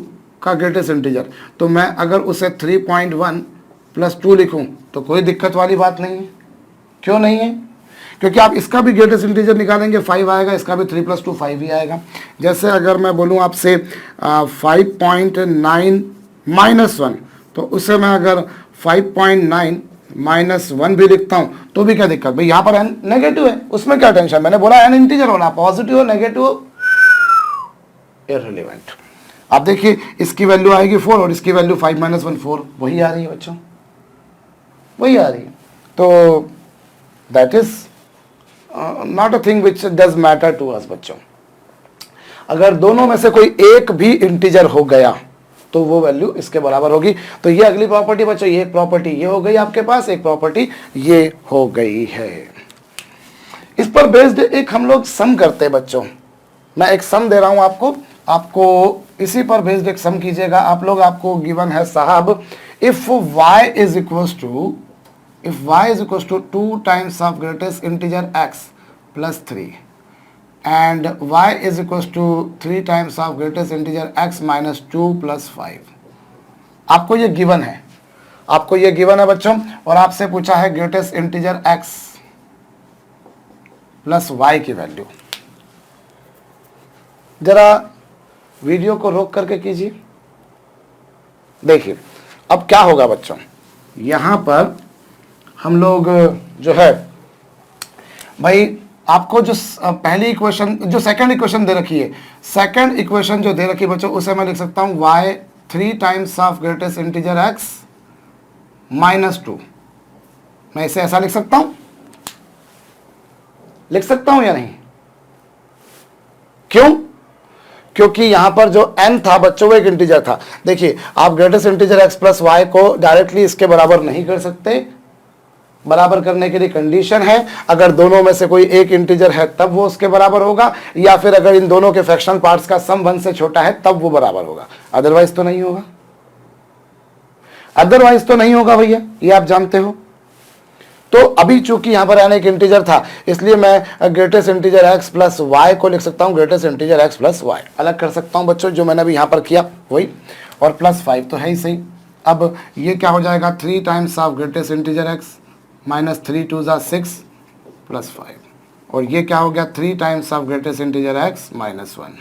का ग्रेटेस्ट इंटीजर, तो मैं अगर उसे 3.1 प्लस 2 लिखूं तो कोई दिक्कत वाली बात नहीं है। क्यों नहीं है? क्योंकि आप इसका भी ग्रेटेस्ट इंटीजर निकालेंगे 5 आएगा, इसका भी 3 प्लस 2 5 ही आएगा। जैसे अगर मैं बोलूं आपसे 5.9 माइनस 1, तो उसे मैं अगर 5.9 माइनस 1 भी लिखता हूं तो भी क्या दिक्कत, भाई यहाँ पर n नेगेटिव है, उसमें क्या टेंशन, मैंने बोला n इंटीजर होना, पॉजिटिव हो नेगेटिव हो इररिलेवेंट। आप देखिए इसकी वैल्यू आएगी 4 और इसकी वैल्यू 5 माइनस 1 4, वही आ रही है बच्चों, वही आ रही है। तो that is not a thing which does matter to us बच्चों। अगर दोनों में से कोई एक भी इंटीजर हो गया तो वो वैल्यू इसके बराबर होगी। तो ये अगली प्रॉपर्टी बच्चों, ये एक प्रॉपर्टी ये हो गई आपके पास, एक प्रॉपर्टी ये हो गई है। इस पर बेस्ड एक हम लोग सम करते हैं बच्चों, मैं एक सम दे रहा हूं आपको इसी पर बेस्ड एक सम कीजिएगा आप लोग। आपको गिवन है साहब, if y is equal to 2 times of greatest integer x plus 3 and y is equals to 3 times of greatest integer x minus 2 plus 5। आपको ये गिवन है, बच्चों, और आपसे पूछा है greatest integer x plus y की वैल्यू। जरा वीडियो को रोक करके कीजिए, देखिए अब क्या होगा बच्चों। यहां पर हम लोग जो है भाई, आपको जो पहली इक्वेशन, जो सेकंड इक्वेशन दे रखी है, सेकंड इक्वेशन जो दे रखी है बच्चों, उसे मैं लिख सकता हूं y 3 times of greatest integer x minus 2। मैं इसे ऐसा लिख सकता हूं या नहीं? क्यों? क्योंकि यहां पर जो n था बच्चों वो एक इंटीजर था। देखिए आप greatest integer x plus y को डायरेक्टली इसके बराबर नहीं कर सकते, बराबर करने के लिए कंडीशन है अगर दोनों में से कोई एक इंटीजर है तब वो उसके बराबर होगा, या फिर अगर इन दोनों के फ्रैक्शनल पार्ट्स का सम 1 से छोटा है तब वो बराबर होगा, अदरवाइज तो नहीं होगा, भैया, ये आप जानते हो। तो अभी चूंकि यहां पर n एक इंटीजर था, इसलिए मैं greatest integer x plus y को लिख सकता हूं greatest integer x plus y, अलग कर सकता हूं बच्चों, जो मैंने अभी यहां पर किया वही, और प्लस 5 तो है ही सही। अब ये क्या हो जाएगा, 3 times of greatest integer x minus 3 2 6 plus 5। और ये क्या हो गया 3 times of greatest integer x minus 1।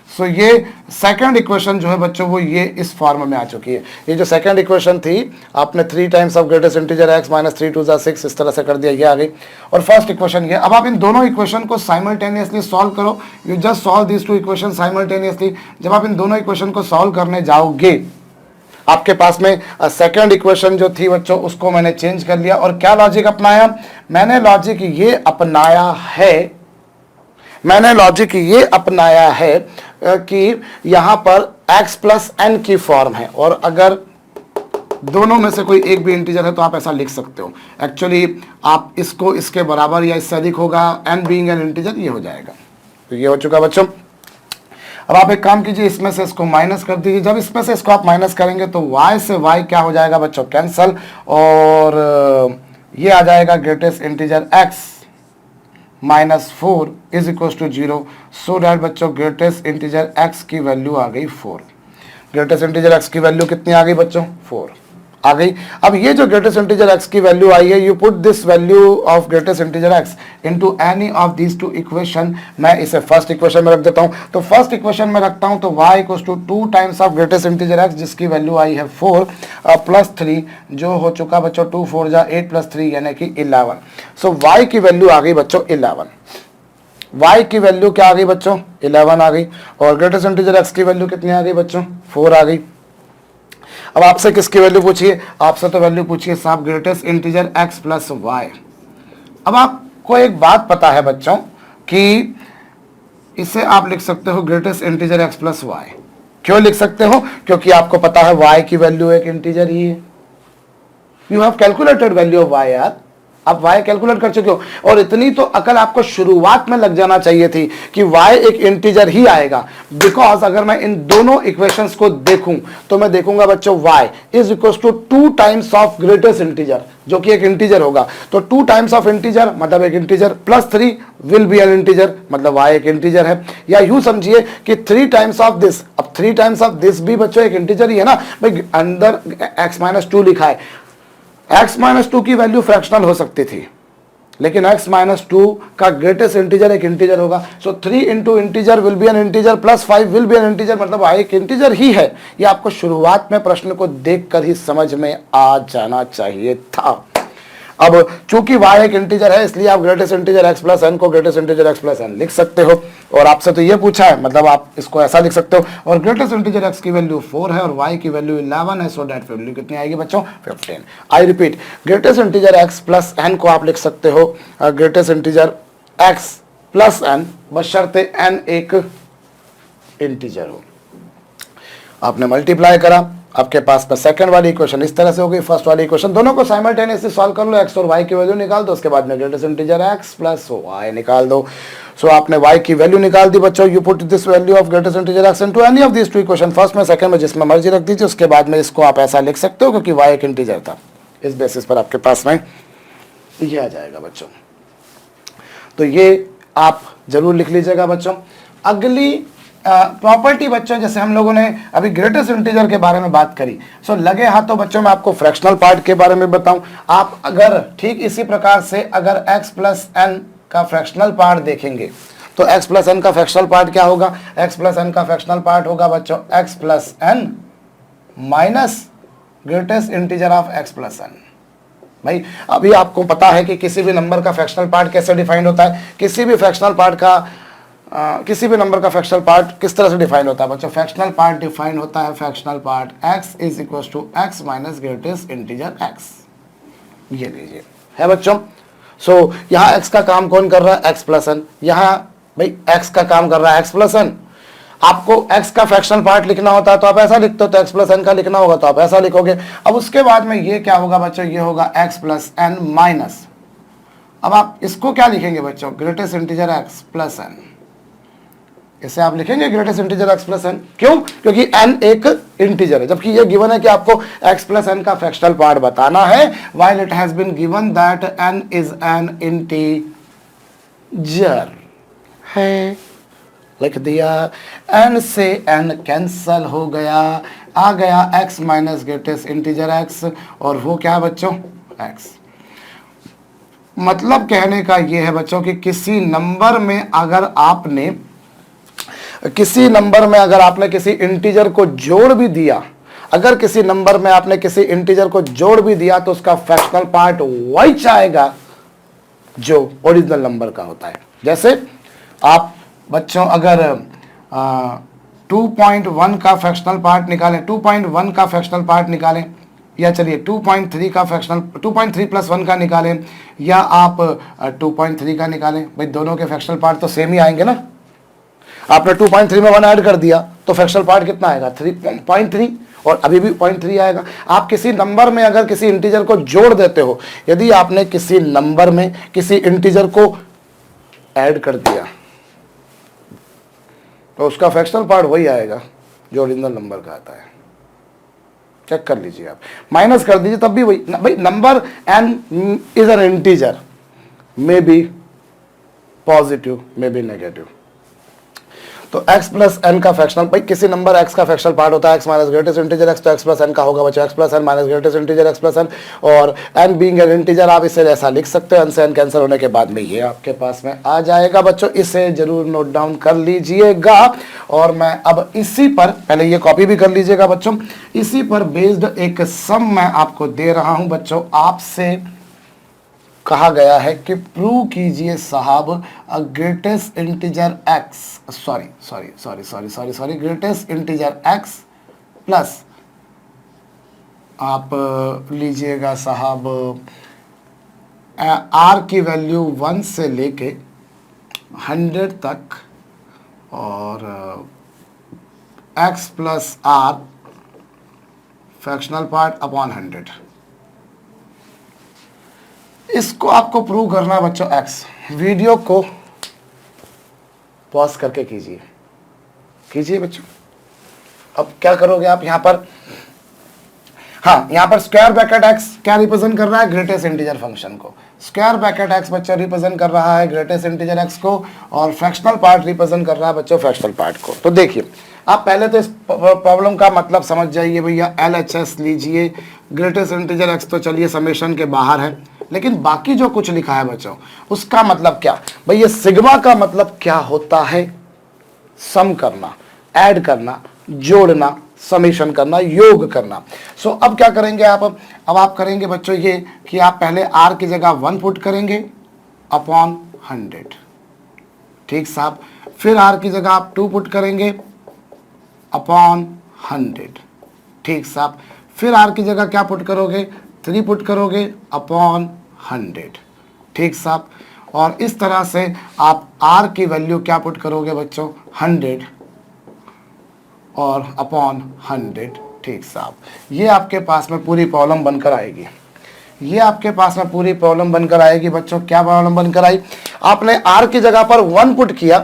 सो ये सेकंड इक्वेशन जो है बच्चों वो ये इस फॉर्म में आ चुकी है। ये जो सेकंड इक्वेशन थी आपने 3 times of greatest integer x minus 3 2 6 इस तरह से कर दिया, ये आ गई। और फर्स्ट इक्वेशन ये। अब आप इन दोनों इक्वेशन को साइमल्टेनियसली सॉल्व करो। You just solve these two equation simultaneously. जब आप इन दोनों इक्वेशन को सॉल्व करने जाओगे आपके पास में सेकंड इक्वेशन जो थी बच्चों उसको मैंने चेंज कर लिया। और क्या लॉजिक अपनाया मैंने? लॉजिक ये अपनाया है कि यहां पर x प्लस एन की फॉर्म है, और अगर दोनों में से कोई एक भी इंटीजर है तो आप ऐसा लिख सकते हो। एक्चुअली आप इसको इसके बराबर या इससे अधिक होगा, n बीइंग एन इंटीजर, ये हो जाएगा। तो ये हो चुका बच्चों। अब आप एक काम कीजिए, इसमें से इसको माइनस कर दीजिए। जब इसमें से इसको आप माइनस करेंगे तो y से y क्या हो जाएगा बच्चों? कैंसल। और ये आ जाएगा greatest integer x minus 4 is equal to 0। So that बच्चों ग्रेटेस्ट इंटीजर x की वैल्यू आ गई 4। ग्रेटेस्ट इंटीजर x की वैल्यू कितनी आ गई बच्चों? 4 आ गई। अब ये जो ग्रेटेस्ट इंटीजर x की वैल्यू आई है, you put this value of greatest integer x into any of these two equation. मैं इसे फर्स्ट इक्वेशन में रख देता हूं। तो फर्स्ट इक्वेशन में रखता हूं तो y equal to 2 times of greatest integer x जिसकी वैल्यू आई है 4 प्लस 3 जो हो चुका बच्चों 2 4 जा 8 प्लस 3 यानी कि 11। सो y की वैल्यू आ गई बच्चों 11। y की वैल्यू क्या आ गई बच्चों? 11 आ गई। और ग्रेटेस्ट इंटीजर x की वैल्यू कितनी आ गई बच्चों? 4 आ गई। अब आपसे किसकी वैल्यू पूछिए? आपसे तो वैल्यू पूछिए साहब greatest integer x plus Y. अब आपको एक बात पता है बच्चों कि इसे आप लिख सकते हो greatest integer x plus Y. क्यों लिख सकते हो? क्योंकि आपको पता है y की वैल्यू एक इंटीजर ही है। You have calculated value of y यार, आप y कैलकुलेट कर चुके हो। और इतनी तो अकल आपको शुरुआत में लग जाना चाहिए थी कि y एक इंटीजर ही आएगा। बिकॉज अगर मैं इन दोनों इक्वेशंस को देखूं तो मैं देखूंगा बच्चों y is equal to 2 times of greatest integer जो कि एक इंटीजर होगा। तो 2 टाइम्स ऑफ इंटीजर मतलब एक integer, plus 3 will be N integer मतलब y एक इंटीजर है। या यूं समझिए कि 3 टाइम्स ऑफ दिस, अब 3 टाइम्स ऑफ दिस भी बच्चों एक इंटीजर ही है ना भाई। अंदर x माइनस 2 लिखा है, x माइनस 2 की वैल्यू फ्रैक्शनल हो सकती थी लेकिन x माइनस 2 का ग्रेटेस्ट इंटीजर एक इंटीजर होगा। सो 3 into integer will be N integer plus 5 will be N integer मतलब y एक इंटीजर ही है। ये आपको शुरुआत में प्रश्न को देखकर ही समझ में आ जाना चाहिए था। अब चूंकि y एक इंटीजर है इसलिए आप greatest integer x plus N को greatest integer x plus n लिख सकते हो। और आपसे तो ये पूछा है मतलब आप इसको ऐसा लिख सकते हो। और ग्रेटेस्ट इंटीजर x की वैल्यू 4 है और y की वैल्यू 11 है। सो दैट वैल्यू कितनी आएगी बच्चों? 15। I repeat, greatest integer x plus N को आप लिख सकते हो greatest integer x plus N बशर्ते n एक इंटीजर हो। आपने मल्टीप्लाई करा, आपके पास में सेकंड वाली इक्वेशन इस तरह से हो गई, फर्स्ट वाली इक्वेशन। दोनों को साइमल्टेनियसली सॉल्व कर लो, x और y की वैल्यू निकाल दो, उसके बाद में greatest integer x plus y निकाल दो। सो आपने y की वैल्यू निकाल दी बच्चों। You put this value of greatest integer x into any of this two equation, first में सेकंड में जिसमें मर्जी रख दीजिए। उसके बाद में इसको आप ऐसा लिख सकते हो क्योंकि y एक इंटीजर था। इस बेसिस पर आपके पास में ये आ जाएगा बच्चों। तो ये आप जरूर लिख लीजिएगा बच्चों। अगली प्रॉपर्टी बच्चों, जैसे हम लोगों ने अभी ग्रेटेस्ट इंटीजर के बारे में बात करी, सो लगे हाथों बच्चों मैं आपको फ्रैक्शनल पार्ट के बारे में बताऊं। आप अगर ठीक इसी प्रकार से अगर x प्लस एन का फ्रैक्शनल पार्ट देखेंगे तो x प्लस एन का फ्रैक्शनल पार्ट क्या होगा? x प्लस एन का फ्रैक्शनल पार्ट होगा बच्चों x plus N minus greatest integer of x plus N. भाई अभी आपको पता है कि किसी भी नंबर का फ्रैक्शनल पार्ट कैसे डिफाइंड होता है। किसी भी फ्रैक्शनल पार्ट का किसी भी नंबर का फ्रैक्शनल पार्ट किस तरह से डिफाइन होता है बच्चों? फ्रैक्शनल पार्ट डिफाइन होता है fractional part x is equal to x minus greatest integer x। ये लीजिए है बच्चों। सो यहाँ x का काम कौन कर रहा है? x plus N. यहाँ भाई x का काम कर रहा है x प्लस एन। आपको x का फ्रैक्शनल पार्ट लिखना होता है तो आप ऐसा लिखते हो, तो x प्लस एन का लिखना होगा तो आप ऐसा लिखोगे। अब उसके बाद में ये क्या होगा बच्चों? ये होगा x प्लस एन माइनस, अब आप इसको क्या लिखेंगे बच्चों? Greatest integer x plus N. इसे आप लिखेंगे greatest integer x plus N. क्यों? क्योंकि n एक इंटीजर है, जबकि ये गिवन है कि आपको x प्लस एन का फ्रैक्शनल पार्ट बताना है। While it has been given that n is an integer है। लिख दिया, n से n कैंसल हो गया, आ गया x minus greatest integer x। और वो क्या है बच्चों? x मतलब कहने का ये है बच्चों कि किसी नंबर में अगर आपने किसी इंटीजर को जोड़ भी दिया, अगर किसी नंबर में आपने किसी इंटीजर को जोड़ भी दिया तो उसका फ्रैक्शनल पार्ट वही आएगा जो ओरिजिनल नंबर का होता है। जैसे आप बच्चों अगर 2.1 का फ्रैक्शनल पार्ट निकालें, 2.1 का फ्रैक्शनल पार्ट निकालें, या चलिए 2.3 का फ्रैक्शनल 2.3 प्लस 1 का निकालें, या आप 2.3 का निकालें, भाई दोनों के फ्रैक्शनल पार्ट तो सेम ही आएंगे ना। आपने 2.3 में 1 ऐड कर दिया तो फ्रैक्शनल पार्ट कितना आएगा 3.3, और अभी भी 0.3 आएगा। आप किसी नंबर में अगर किसी इंटीजर को जोड़ देते हो, यदि आपने किसी नंबर में किसी इंटीजर को ऐड कर दिया तो उसका फ्रैक्शनल पार्ट वही आएगा जो ओरिजिनल नंबर का आता है। चेक कर लीजिए, आप माइनस कर दीजिए तब भी वही। भाई number n is an integer, may be positive may be negative. तो x प्लस एन का फ्रैक्शनल, भाई किसी नंबर x का फ्रैक्शनल पार्ट होता है x minus greatest integer x, तो x प्लस एन का होगा बच्चों x plus N minus greatest integer x plus N, और n बीइंग एन इंटीजर आप इसे ऐसा लिख सकते हो, n से n कैंसिल होने के बाद में ये आपके पास में आ जाएगा बच्चों। इसे जरूर नोट डाउन कर लीजिएगा। और मैं अब इसी पर, पहले ये कॉपी भी कर लीजिएगा बच्चों, इसी पर बेस्ड एक सम मैं आपको दे रहा हूं बच्चों। आपसे कहा गया है कि प्रूव कीजिए साहब greatest integer x, sorry greatest integer x plus आप लीजिएगा साहब r की वैल्यू 1 से लेके 100 तक, और x plus r fractional part upon 100। इसको आपको प्रूव करना है बच्चों x। वीडियो को पॉज करके कीजिए बच्चों। अब क्या करोगे आप यहां पर, हाँ यहां पर स्क्वायर ब्रैकेट x क्या रिप्रेजेंट कर रहा है, ग्रेटेस्ट इंटीजर फंक्शन को। स्क्वायर ब्रैकेट x बच्चों रिप्रेजेंट कर रहा है ग्रेटेस्ट इंटीजर x को, और फ्रैक्शनल पार्ट रिप्रेजेंट कर रहा है बच्चों फ्रैक्शनल पार्ट को। तो देखिए आप पहले तो इस प्रॉब्लम का मतलब समझ जाइए भैया। LHS लीजिए, ग्रेटेस्ट इंटीजर x तो चलिए समेशन के बाहर है, लेकिन बाकी जो कुछ लिखा है बच्चों उसका मतलब क्या, भाई ये सिग्मा का मतलब क्या होता है, सम करना, ऐड करना, जोड़ना, समेशन करना, योग करना। सो अब क्या करेंगे आप, अब आप करेंगे बच्चों ये कि आप पहले r की जगह 1 पुट करेंगे अपॉन 100, ठीक साहब। फिर r की जगह आप 2 पुट करेंगे अपॉन 100, ठीक साहब। फिर r की जगह क्या पुट करोगे, 3 पुट करोगे अपॉन 100, ठीक साहब। और इस तरह से आप r की वैल्यू क्या पुट करोगे बच्चों 100 और अपॉन 100, ठीक साहब। ये आपके पास में पूरी प्रॉब्लम बनकर आएगी, ये आपके पास में पूरी प्रॉब्लम बनकर आएगी बच्चों। क्या प्रॉब्लम बनकर आई, आपने r की जगह पर 1 पुट किया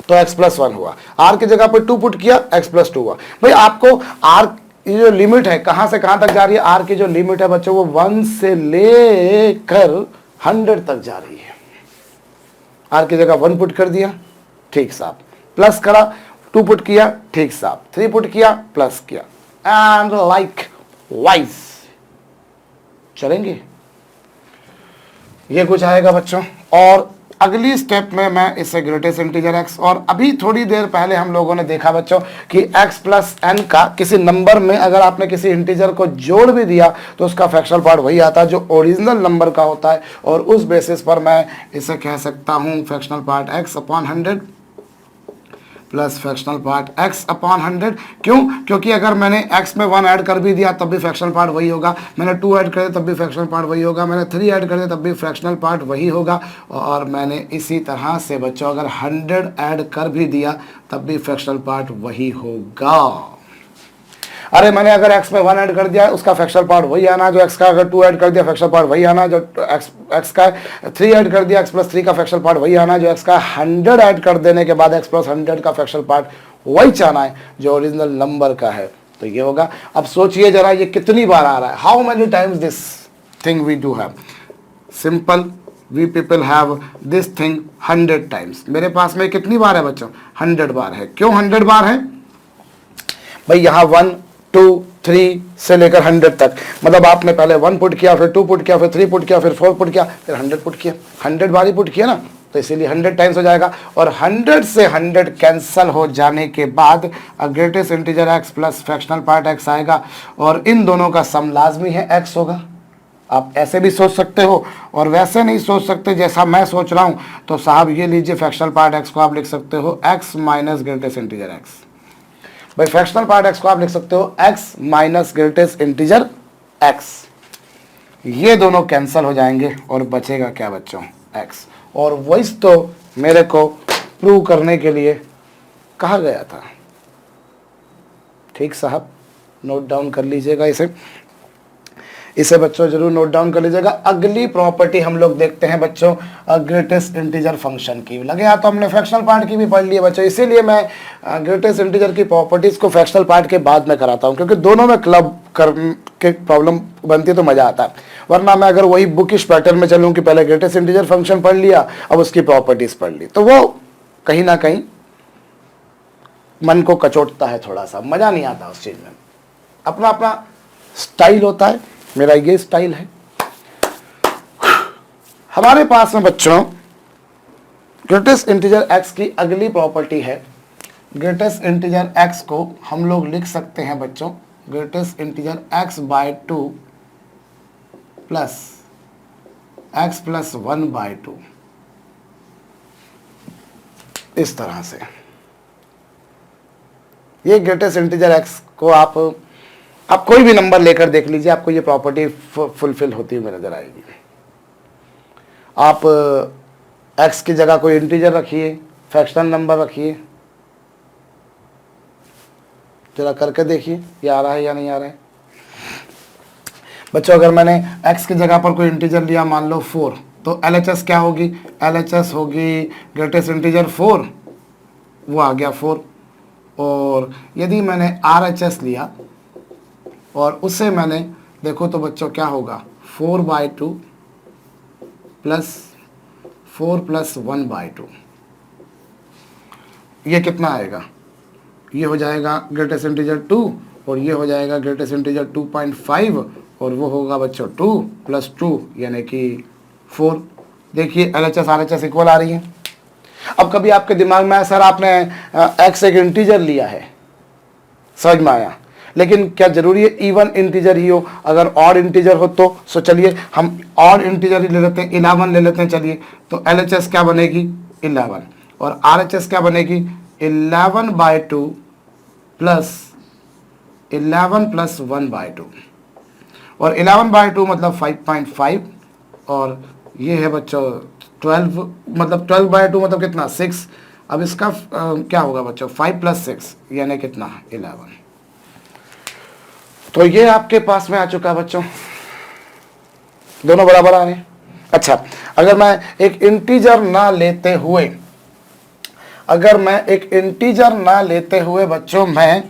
तो x प्लस 1 हुआ, r की जगह पर 2 पुट किया x प्लस 2 हुआ। भाई आपको r ये जो लिमिट है कहां से कहां तक जा रही है, r की जो लिमिट है बच्चों वो 1 से लेकर 100 तक जा रही है। r की जगह 1 पुट कर दिया, ठीक साहब, प्लस करा, 2 पुट किया, ठीक साहब, 3 पुट किया, प्लस किया, एंड लाइक वाइज चलेंगे। ये कुछ आएगा बच्चों। और अगली स्टेप में मैं इसे ग्रेटेस्ट इंटीजर x, और अभी थोड़ी देर पहले हम लोगों ने देखा बच्चों कि x प्लस एन का किसी नंबर में अगर आपने किसी इंटीजर को जोड़ भी दिया तो उसका फ्रैक्शनल पार्ट वही आता है जो ओरिजिनल नंबर का होता है, और उस बेसिस पर मैं इसे कह सकता हूं fractional part x upon 100 plus fractional part x upon 100। क्यों, क्योंकि अगर मैंने x में 1 ऐड कर भी दिया तब भी फ्रैक्शनल पार्ट वही होगा, मैंने 2 ऐड कर दिया तब भी फ्रैक्शनल पार्ट वही होगा, मैंने 3 ऐड कर दिया तब भी फ्रैक्शनल पार्ट वही होगा, और मैंने इसी तरह से बच्चों अगर 100 ऐड कर भी दिया तब भी फ्रैक्शनल पार्ट वही होगा। अरे मैंने अगर x में 1 ऐड कर दिया उसका फ्रैक्शनल पार्ट वही आना, जो x का अगर 2 ऐड कर दिया फ्रैक्शनल पार्ट वही आना, जो x का 3 ऐड कर दिया x प्लस 3 का फ्रैक्शनल पार्ट वही आना, जो x का 100 ऐड कर देने के बाद x प्लस 100 का फ्रैक्शनल पार्ट वही चाहना है जो ओरिजिनल नंबर का है। तो ये होगा। अब सोचिए जरा ये कितनी बार आ रहा है, how many times this thing we do have. Simple, we people have this thing 100 times. मेरे पास में कितनी बार है बच्चों, 100 बार है। क्यों 100 बार है भाई, यहाँ 1 2 3 से लेकर 100 तक, मतलब आपने पहले 1 पुट किया, फिर 2 पुट किया, फिर 3 पुट किया, फिर 4 पुट किया, फिर 100 पुट किया, 100 बार ही पुट किया ना, तो इसीलिए 100 टाइम्स हो जाएगा। और 100 से 100 कैंसल हो जाने के बाद greatest integer x plus fractional part x आएगा, और इन दोनों का सम लाजमी है x होगा। आप ऐसे भी सोच सकते हो और वैसे नहीं सोच सकते जैसा मैं सोच रहा हूं, तो साहब ये लीजिए फ्रैक्शनल पार्ट x को आप लिख सकते हो x minus greatest integer x। भाई फ्रैक्शनल पार्ट x को आप लिख सकते हो x minus greatest integer x। ये दोनों कैंसल हो जाएंगे और बचेगा क्या बच्चों, x। और वही तो मेरे को प्रूव करने के लिए कहा गया था। ठीक साहब, नोट डाउन कर लीजिएगा इसे बच्चों जरूर नोट डाउन कर लीजिएगा। अगली प्रॉपर्टी हम लोग देखते हैं बच्चों ग्रेटेस्ट इंटीजर फंक्शन की। लगे हाथ तो हमने फ्रैक्शनल पार्ट की भी पढ़ ली है बच्चों, इसीलिए मैं ग्रेटेस्ट इंटीजर की प्रॉपर्टीज को फ्रैक्शनल पार्ट के बाद में कराता हूं, क्योंकि दोनों में क्लब कर के प्रॉब्लम बनती है तो मजा आता है। वरना मैं अगर वही बुकिश पैटर्न में चलूं कि पहले ग्रेटेस्ट इंटीजर फंक्शन पढ़ लिया, अब उसकी प्रॉपर्टीज पढ़ ली, तो वो कहीं ना कहीं मन को कचोटता है, थोड़ा सा मजा नहीं आता उस चीज में। अपना अपना स्टाइल होता है, मेरा ये स्टाइल है। हमारे पास में बच्चों ग्रेटेस्ट इंटीजर x की अगली प्रॉपर्टी है। ग्रेटेस्ट इंटीजर x को हम लोग लिख सकते हैं बच्चों greatest integer x by 2 plus x plus 1 by 2, इस तरह से। ये ग्रेटेस्ट इंटीजर x को आप कोई भी नंबर लेकर देख लीजिए, आपको ये प्रॉपर्टी फुलफिल होती हुई नजर आएगी। आप x की जगह कोई इंटीजर रखिए, फ्रैक्शनल नंबर रखिए, जरा करके देखिए ये आ रहा है या नहीं आ रहा है बच्चों। अगर मैंने x की जगह पर कोई इंटीजर लिया, मान लो 4, तो LHS क्या होगी, LHS होगी ग्रेटेस्ट इंटीजर 4, वो आ गया 4। और यदि मैंने RHS लिया और उससे मैंने देखो तो बच्चों क्या होगा, 4 बाय 2 प्लस 4 प्लस 1 बाय 2, ये कितना आएगा, ये हो जाएगा ग्रेटेस्ट इंटीजर 2 और ये हो जाएगा ग्रेटेस्ट इंटीजर 2.5 और वो होगा बच्चों 2 प्लस 2 यानी कि 4। देखिए LHS RHS इक्वल आ रही है। अब कभी आपके दिमाग में आया सर आपने x एक इंटीजर लिया है, समझ में आया, लेकिन क्या जरूरी है इवन इंटीजर ही हो, अगर ऑड इंटीजर हो तो सो चलिए हम ऑड इंटीजर ही ले लेते हैं, 11 ले लेते हैं। चलिए तो LHS क्या बनेगी 11 और RHS क्या बनेगी 11 बाय 2 प्लस 11 प्लस 1 बाय 2, और 11 बाय 2 मतलब 5.5 और ये है बच्चों 12, मतलब 12 बाय 2 मतलब कितना 6। अब इसका क्या होगा बच्चों 5 प्लस 6 यानी कितना 11। तो ये आपके पास में आ चुका है बच्चों, दोनों बराबर आ रहे हैं। अच्छा, अगर मैं एक इंटीजर ना लेते हुए, अगर मैं एक इंटीजर ना लेते हुए बच्चों मैं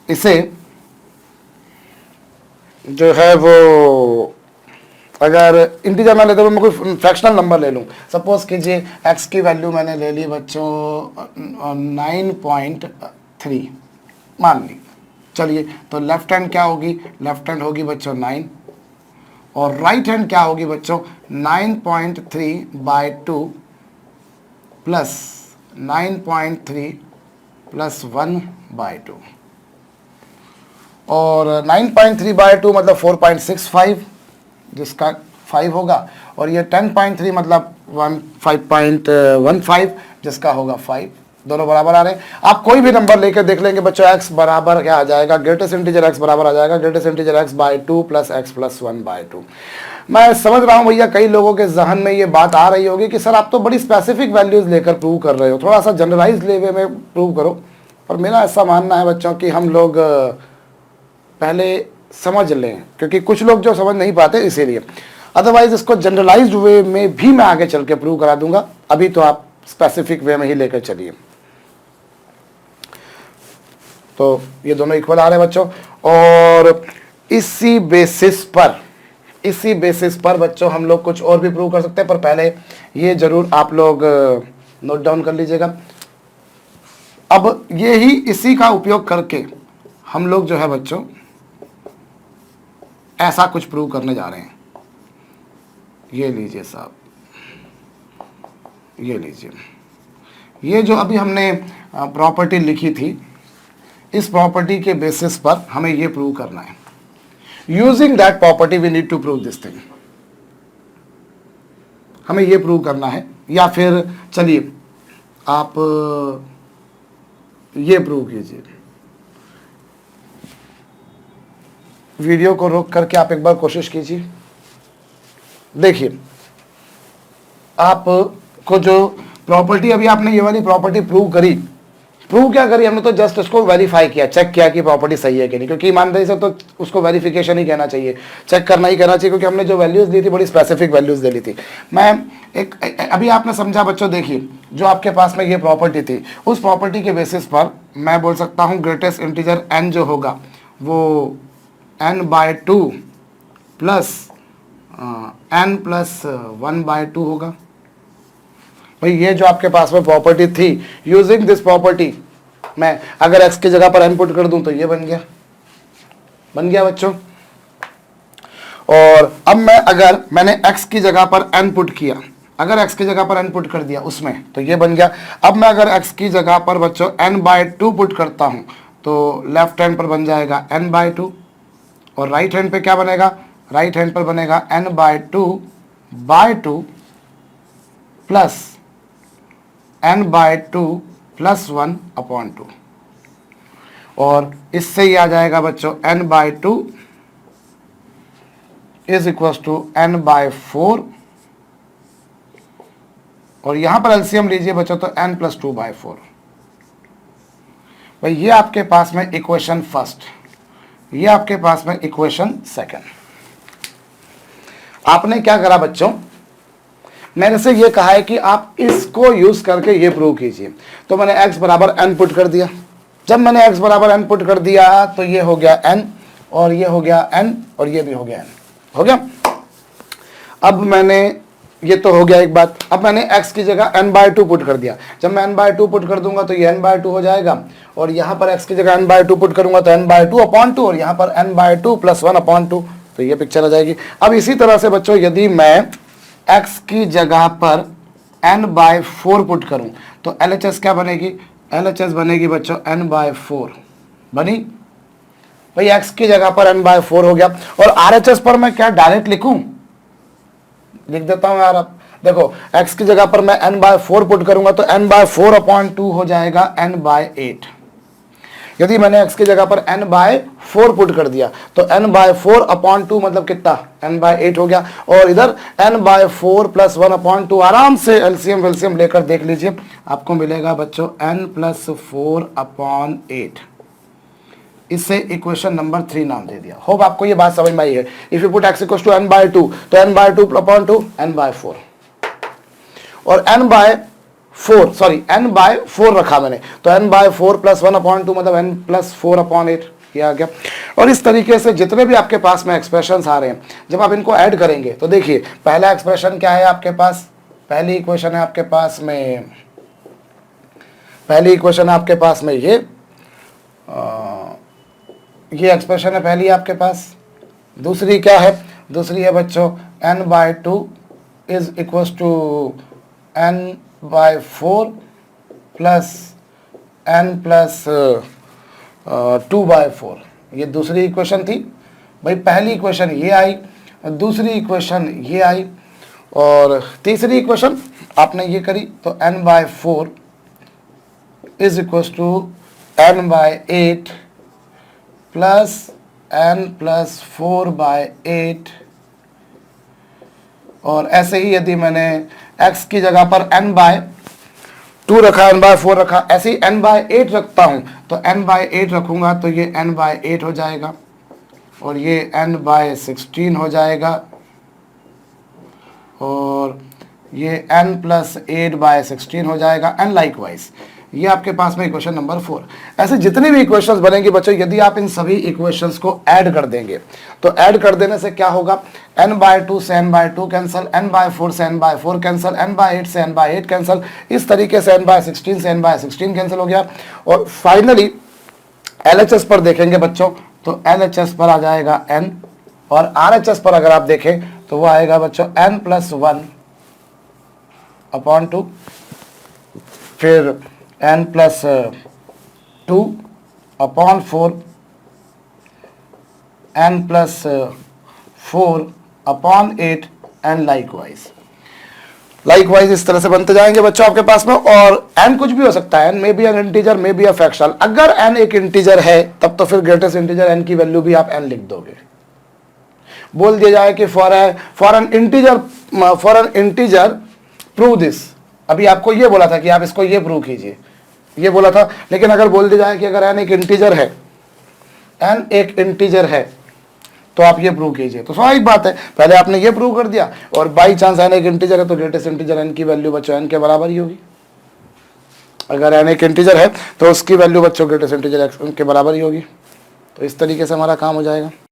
इसे जो है वो, अगर इंटीजर ना लेते हुए मैं कोई फ्रैक्शनल नंबर ले लूं, सपोज कीजिए x की वैल्यू मैंने ले ली बच्चों 9.3 मान ली। चलिए तो लेफ्ट हैंड क्या होगी, लेफ्ट हैंड होगी बच्चों 9 और राइट हैंड क्या होगी बच्चों 9.3 बाय 2 प्लस 9.3 प्लस 1 बाय 2, और 9.3 बाय 2 मतलब 4.65 जिसका 5 होगा, और ये 10.3 मतलब 5.15 जिसका होगा 5। दोनों बराबर आ रहे हैं। आप कोई भी नंबर लेकर देख लेंगे बच्चों x बराबर क्या आ जाएगा, ग्रेटेस्ट इंटीजर x बराबर आ जाएगा greatest integer x by 2 plus x plus 1 by 2। मैं समझ रहा हूं भैया कई लोगों के जहन में ये बात आ रही होगी कि सर आप तो बड़ी स्पेसिफिक वैल्यूज लेकर प्रूव कर रहे हो, थोड़ा सा जनरलाइज लेवे में प्रूव करो। पर मेरा ऐसा मानना है बच्चों कि हम लोग पहले समझ लें, क्योंकि कुछ लोग जो समझ नहीं पाते इसीलिए, अदरवाइज इसको जनरलाइज्ड वे में भी मैं आगे चल के प्रूव करा दूंगा। अभी तो आप स्पेसिफिक वे में ही लेकर चलिए। तो ये दोनों इक्वल आ रहे हैं बच्चों, और इसी बेसिस पर बच्चों हम लोग कुछ और भी प्रूव कर सकते हैं, पर पहले ये जरूर आप लोग नोट डाउन कर लीजिएगा। अब ये ही इसी का उपयोग करके हम लोग जो है बच्चों ऐसा कुछ प्रूव करने जा रहे हैं। ये लीजिए साहब, ये लीजिए, ये जो अभी हमने प्रॉपर्टी लिखी थी, इस प्रॉपर्टी के बेसिस पर हमें ये प्रूव करना है। Using that property we need to prove this thing. हमें ये प्रूव करना है, या फिर चलिए आप ये प्रूव कीजिए। वीडियो को रोक करके आप एक बार कोशिश कीजिए। देखिए, आप को जो प्रॉपर्टी अभी आपने ये वाली प्रॉपर्टी प्रूव करी, प्रूव क्या करी हमने, तो जस्ट उसको वेरीफाई किया, चेक किया कि प्रॉपर्टी सही है कि नहीं, क्योंकि ईमानदारी से तो उसको वेरिफिकेशन ही कहना चाहिए, चेक करना ही कहना चाहिए, क्योंकि हमने जो वैल्यूज दी थी बड़ी स्पेसिफिक वैल्यूज दे ली थी। मैं एक अभी आपने समझा बच्चों, देखिए जो आपके पास में ये प्रॉपर्टी थी, उस प्रॉपर्टी के बेसिस पर मैं बोल सकता हूँ ग्रेटेस्ट इंटीजर n जो होगा वो n/2 प्लस n+1/2 होगा। भाई ये जो आपके पास में प्रॉपर्टी थी, यूजिंग दिस प्रॉपर्टी, मैं अगर x की जगह पर n पुट कर दूं तो ये बन गया बच्चों। और अब मैंने x की जगह पर n पुट किया, अगर x की जगह पर n पुट कर दिया उसमें, तो ये बन गया। अब मैं अगर x की जगह पर बच्चों n/2 पुट करता हूं तो लेफ्ट हैंड पर बन जाएगा n/2, और राइट हैंड पे क्या बनेगा, राइट हैंड पर बनेगा n/2/2 प्लस n/2 + 1/2, और इससे ही आ जाएगा बच्चों n/2 = n/4, और यहां पर एलसीएम लीजिए बच्चों तो n+2/4। भाई ये आपके पास में इक्वेशन फर्स्ट, ये आपके पास में इक्वेशन सेकंड। आपने क्या करा बच्चों, मैंने से ये कहा है कि आप इसको यूज करके ये प्रूव कीजिए। तो मैंने x बराबर n पुट कर दिया। जब मैंने x बराबर n पुट कर दिया तो ये हो गया n, और ये हो गया n, और ये भी हो गया n, हो गया। अब मैंने, ये तो हो गया एक बात। अब मैंने x की जगह n/2 पुट कर दिया। जब मैं n/2 पुट कर दूंगा तो ये n/2 हो जाएगा, और यहाँ पर x की जगह n/2 पुट करूंगा तो n/2/2, और यहाँ पर n/2 + 1/2, तो ये पिक्चर आ जाएगी। अब इसी तरह से बच्चों यदि मैं x की जगह पर n/4 पुट करूं तो LHS क्या बनेगी, LHS बनेगी बच्चों n/4 बनी। भाई x की जगह पर n/4 हो गया, और RHS पर मैं क्या डायरेक्ट लिख देता हूं यार। अब देखो x की जगह पर मैं n/4 पुट करूंगा तो n/4/2 हो जाएगा n/8। यदि मैंने x की जगह पर n/4 पुट कर दिया तो n/4/2 मतलब कितना, n/8 हो गया। और इधर n/4 + 1/2, आराम से एलसीएम वेलसीएम लेकर देख लीजिए, आपको मिलेगा बच्चों n+4/8। इससे इक्वेशन नंबर 3 नाम दे दिया। होप आपको ये बात समझ में आई है। If you put x = n/2 तो n/2/2 n/4, और n/4 रखा मैंने, तो n/4 + 1/2 मतलब n+4/8 ये आ गया। और इस तरीके से जितने भी आपके पास में एक्सप्रेशंस आ रहे हैं, जब आप इनको ऐड करेंगे तो देखिए पहला एक्सप्रेशन क्या है आपके पास, पहली इक्वेशन है आपके पास में, पहली इक्वेशन है आपके पास में ये एक्सप्रेशन है पहली आपके पास। दूसरी क्या है, दूसरी है बच्चों n/2 = n/4 + n+2/4, ये दूसरी इक्वेशन थी। भाई पहली इक्वेशन ये आई, दूसरी इक्वेशन ये आई, और तीसरी इक्वेशन आपने ये करी तो n/4 = n/8 प्लस n+4/8, और ऐसे ही यदि मैंने x की जगह पर n/2 रखा, n/4 रखा, ऐसे ही n/8 रखता हूं तो n/8 रखूंगा तो ये n/8 हो जाएगा, और ये n/16 हो जाएगा, और ये n+8/16 हो जाएगा, एंड लाइकवाइज। ये आपके पास में इक्वेशन नंबर 4। ऐसे जितनी भी इक्वेशंस बनेंगी बच्चों, यदि आप इन सभी इक्वेशंस को ऐड कर देंगे तो ऐड कर देने से क्या होगा, n/2 से n/2 कैंसल, n/4 से n/4 कैंसल, n/8 से n/8 कैंसल, इस तरीके से n/16 से n/16 कैंसिल हो गया। और फाइनली LHS पर देखेंगे बच्चों तो LHS पर आ जाएगा n, और RHS पर अगर आप देखें तो वो आएगा बच्चों n+1/2, फिर n+2/4, n+4/8 एंड लाइकवाइज इस तरह से बनते जाएंगे बच्चों आपके पास में। और n कुछ भी हो सकता है, n may be N integer, may be a fractional. अगर n एक इंटीजर है तब तो फिर ग्रेटेस्ट इंटीजर n की वैल्यू भी आप n लिख दोगे। बोल दिया जाए कि for an integer prove this, अभी आपको ये बोला था कि आप इसको ये प्रूव कीजिए, ये बोला था। लेकिन अगर बोल दिया जाए कि अगर n एक इंटीजर है, n एक इंटीजर है तो आप ये प्रूव कीजिए, तो स्वाभाविक बात है पहले आपने ये प्रूव कर दिया, और बाई चांस n एक इंटीजर है तो ग्रेटेस्ट इंटीजर n की वैल्यू बच्चों n के बराबर ही होगी। अगर n एक इंटीजर है तो उसकी वैल्यू बच्चों ग्रेटेस्ट इंटीजर n के बराबर ही होगी। तो इस तरीके से हमारा काम हो जाएगा।